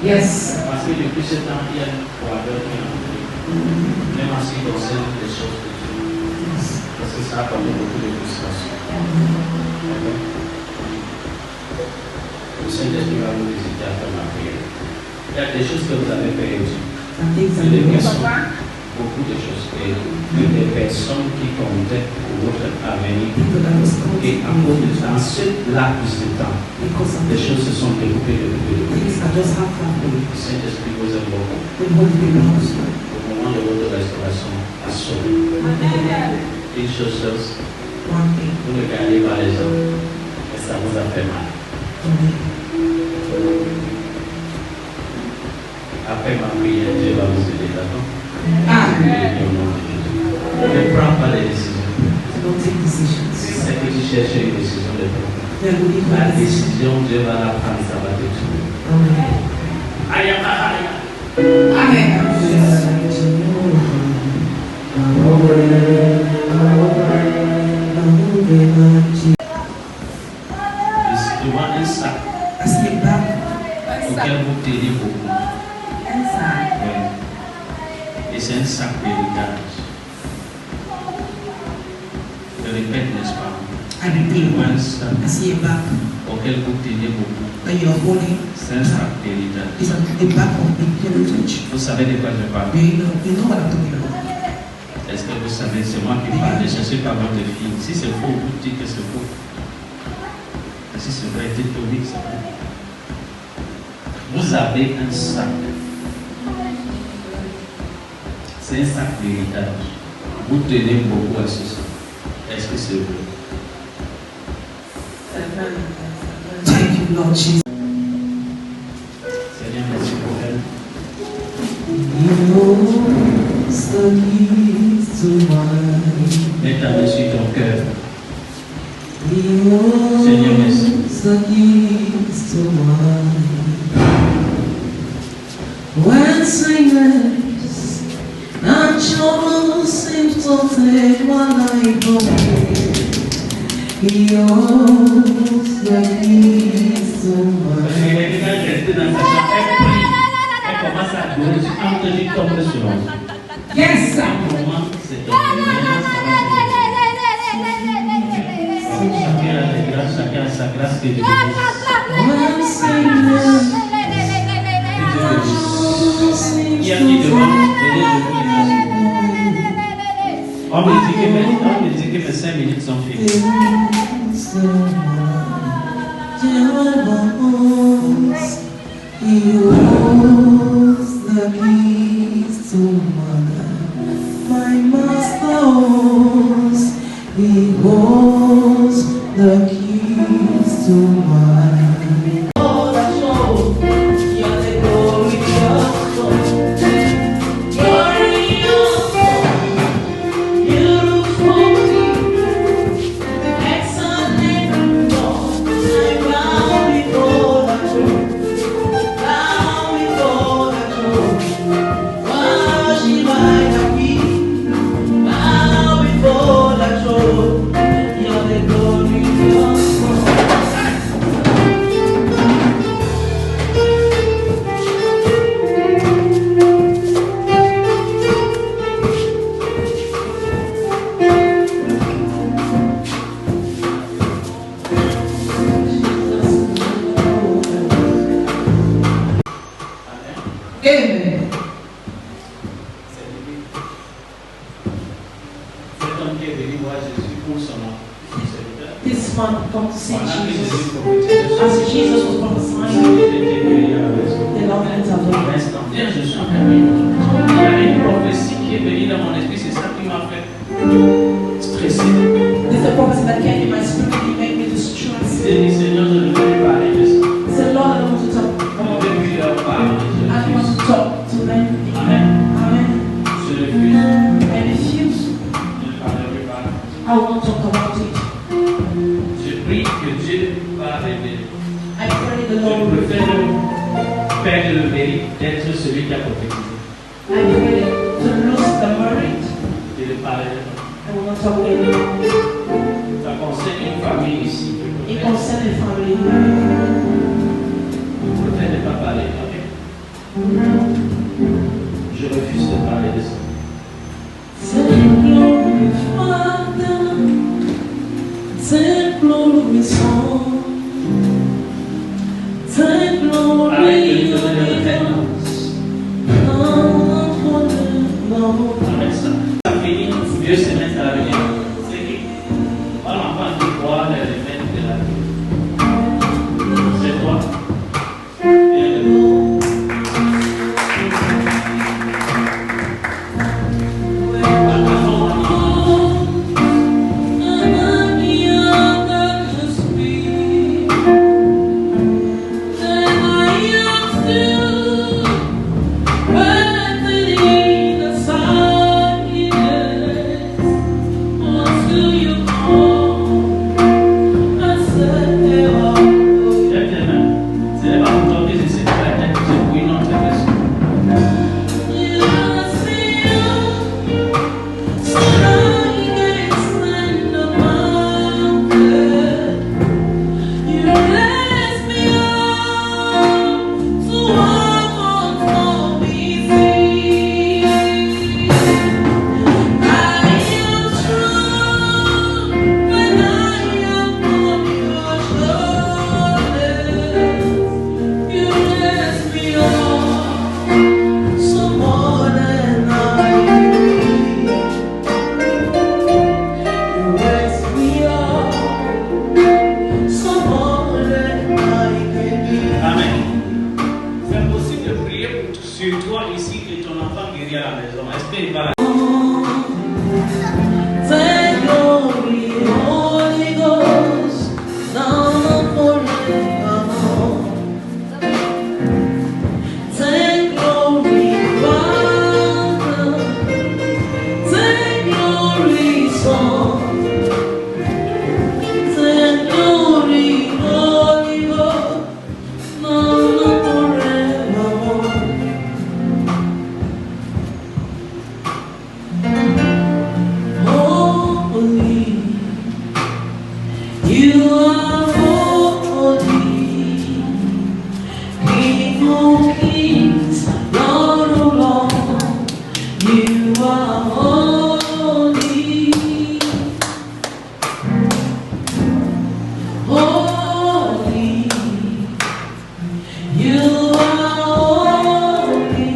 Yes. Parce que depuis ce temps, il y a une froideur qui est entrée. Même en ce qui concerne les choses de Dieu. Parce que ça a apporté beaucoup de frustration. Le Saint-Esprit va vous visiter à faire ma prière. Il y a des choses que vous avez perdues. Beaucoup de choses. Et des personnes qui comptaient pour votre avenir. Et à cause de ça, en ce laps de temps, les choses se sont découpées de plus. Le Saint-Esprit vous aime beaucoup. Au moment de votre restauration, à sauver. Une chose, vous ne regardez pas les hommes, et ça vous a fait mal. Après ma prière, Dieu va vous aider, d'accord? Ne prends pas les décisions. C'est que tu cherches une décision de prendre. La décision, Dieu va la prendre, ça va te tuer. Aïe, aïe, aïe. Amen. Devant un sac auquel vous tenez beaucoup. Ouais. Et c'est un sac d'héritage. Je répète, n'est-ce pas? Un sac auquel vous tenez beaucoup. C'est un sac d'héritage. Vous savez de quoi je parle? Est-ce que vous savez, c'est moi qui parle, ne cherchez pas votre fille. Si c'est faux, vous dites que c'est faux. Et si c'est vrai, dites que oui, c'est vrai. Vous avez un sac. C'est un sac d'héritage. Vous tenez beaucoup à ce sac. Est-ce que c'est vrai? Thank you, Lord Jesus. Seigneur, merci pour elle. Mets ta main sur ton cœur. Seigneur, merci. When singers and children seem to take my life away. He owns the keys to my Yes, sir. Chacun a sa grâce que Dieu Il y a qui devant on me dit que mes 5 minutes sont finies. He holds the keys to my master holds. He holds the keys to my This man come to see Jesus. As Jesus was prophesying, the Lord intervened. Il y a une prophétie qui est venue dans mon esprit, c'est ça qui m'a fait stresser. There's a prophecy that came in my spirit and it made me distressed. J'ai dit, Seigneur, je ne veux plus parler de ça. I said, Lord, I want to talk. Je ne veux plus leur parler. I want to talk to them. Amen. Amen. Je refuse. I refuse. Je ne parlerai pas. I won't talk about it. Je prie que Dieu va révéler. I pray the Je Lord will préfère reveal. perdre le mérite d'être celui qui a prophétisé. I pray to lose the merit. Je ne parlerai pas. I will not talk anymore. Ça concerne une famille ici. It concerns the family. Je préfère ne pas parler. Ok? Je refuse de parler de ça. Take glory, Father. Take glory, Son. Take glory, Arrête de donner le fait. Avec ça. Ça finit, Dieu se met à venir. C'est qui? Pas l'enfant qui croit les remèdes de la vie. C'est toi. Viens de nous. You are holy, King of kings, Lord of lords. You are holy, holy. You are holy,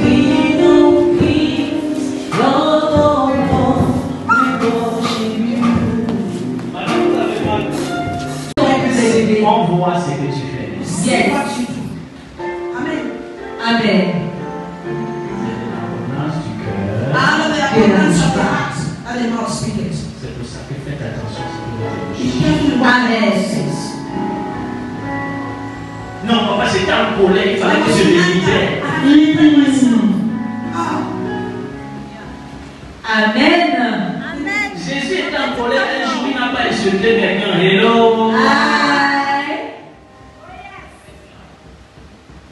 King of kings, Lord of lords. We worship you. Madame, vous avez mal. On voit ce que tu fais. Yes. Amen. Amen. C'est de l'abondance du cœur. Out of the abundance of the heart, that the mouth speaketh. C'est pour ça que faites attention à ce que vous Be dites. careful what the Amen. mouth says. Non, papa, c'était en colère, il fallait que je le libère. Amen. Jésus était en colère, un jour il n'a pas insulté quelqu'un. Hello.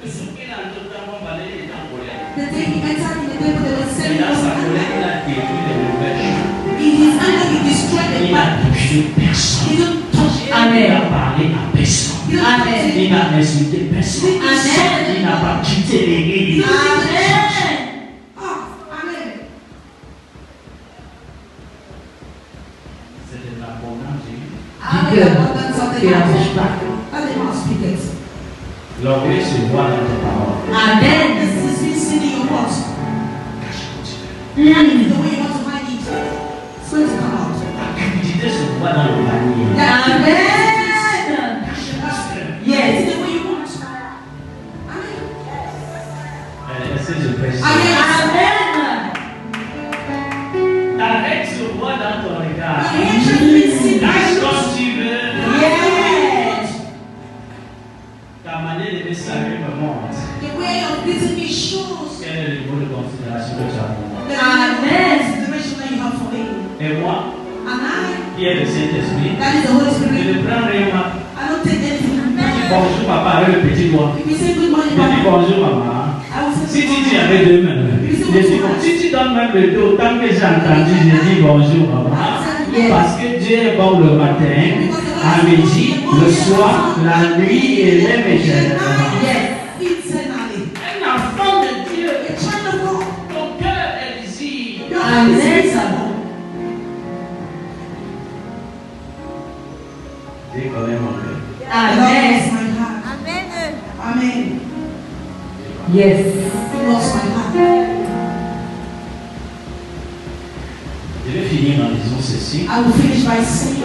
Il a totalement balayé, il était en colère. The day he entered in the temple, they were Et saying, dans sa colère, il a détruit les mauvaises choses. in his anger, he destroyed the Il bad. n'a touché personne. He didn't touch Il Amen. n'a parlé à personne. He didn't touch Amen. Il n'a insulté personne. Amen. Il n'a pas quitté l'église. Amen. Amen. C'est de l'abondance du Out of the abundance of the Qu'il heart, n'empêche pas. that the mouth speaketh. l'orgueil se voit dans tes paroles. Amen. This is being seen in your heart. Cache quand tu veux. The way you want to hide it, it's going to come out. La cupidité se voit dans le panier. Amen. Cache quand tu veux. Yes. It's the way you want. Amen. Est-ce que je prêche? Amen. Ta haine se voit dans ton regard. My hatred is seen in Cache your quand tu veux. Yes. Ta manière de me saluer me montre. The way of greeting me shows Quel est le niveau de considération que tu as pour moi? the Amen. consideration that you have for me. Et moi, And I, qui est le Saint-Esprit, that is the Holy je Spirit, ne prends rien. I don't take anything. Bonjour papa avec le petit doigt. If you say good morning, Je dis Papa, bonjour maman. I will Si say tu good dis morning. avec deux mains, je dis bon. Si tu donnes même le dos, tant que j'ai entendu, je dis bonjour maman. Parce que Dieu est bon le matin, à midi, le soir, la nuit et même éternellement. Eternally. Un enfant de Dieu, A child of God. ton cœur est visible. Your heart is visible. Dis quand même mon cœur. The Lord Amen. loves my heart. Amen. Yes. He loves my heart. Je vais finir en disant ceci. I will finish by saying,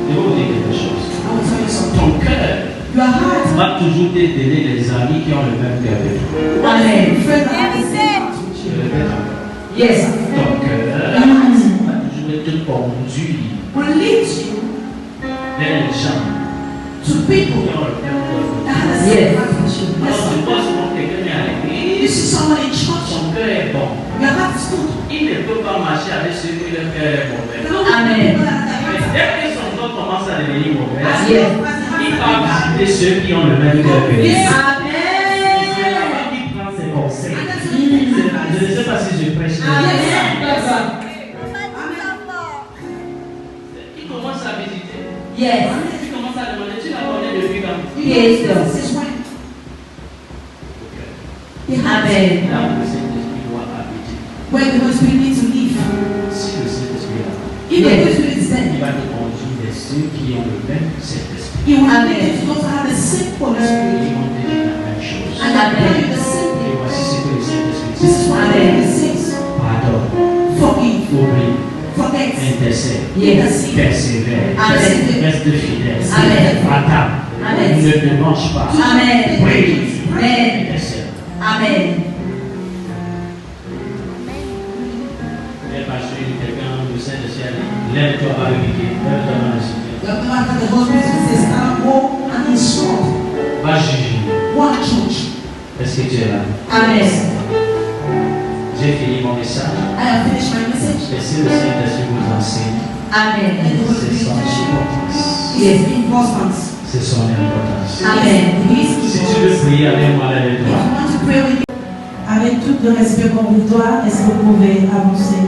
Je vais vous dire quelque chose. I will tell you something. Ton cœur Your heart va toujours te donner les amis qui ont le même cœur que toi. Amen. friend that has the same heart with Je you. répète encore. Yes. Ton cœur va toujours te conduire Will lead you vers les gens to people qui ont le même cœur que toi. that have the same Yes. heart with you. Quand tu Yes. vois souvent quelqu'un est à You l'église, see someone in church, son cœur est bon. your heart is good. Il ne peut pas marcher avec ceux qui leur cœur est mauvais. There are Amen. people that have Mais their dès que son cœur commence à devenir mauvais, heart Yes. il va visiter ceux qui ont le même cœur que lui. Yes. C'est là-bas qu'il prend ses conseils. Je ne sais pas si je prêche. Il commence à visiter. Yes. Il commence à demander, tu la connais depuis quand? Yes. This is when the heart, Amen. Là où le Saint-Esprit doit habiter. where the Holy Spirit needs to live. Si le Saint-Esprit est là, If the Holy Spirit is il there, va te conduire vers ceux qui ont le même Saint-Esprit. He will Amen. lead you to those that have the same Holy Ils Spirit. vont te dire la même chose. And they tell you the same Et thing. voici ce que le Saint-Esprit This dit. is what Amen. He says. Pardonne, Forgive, oublie, forget, intercède, Yes. persévère, Amen. reste fidèle, Amen. attends, Amen. ne te mange pas, Amen. prie, Amen. intercède. Amen. Et parce que quelqu'un du Saint-Ciel, lève-toi par le pied, lève-toi dans le ciel. You have never heard the Holy Spirit say, stand up, go and instruct. Va juger. One church. Est-ce que tu es là? Amen. J'ai fini mon message. I have finished my message. Et si le Saint-Esprit vous enseigne, Amen. And the Holy c'est Spirit son teach you. importance. Yes. It's important. C'est son importance. Amen. Si tu veux prier avec moi, If lève-toi. you want to pray with me, Avec tout le respect qu'on vous doit, est-ce que vous pouvez avancer?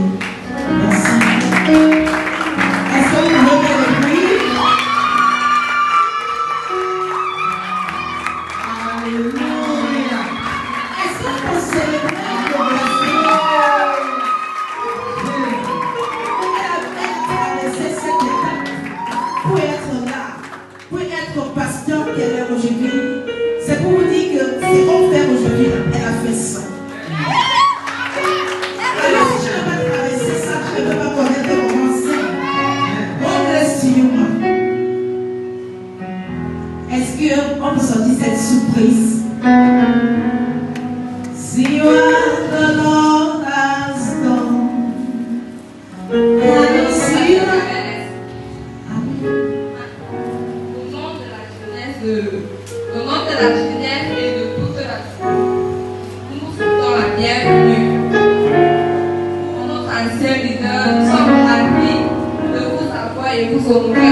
faut mourir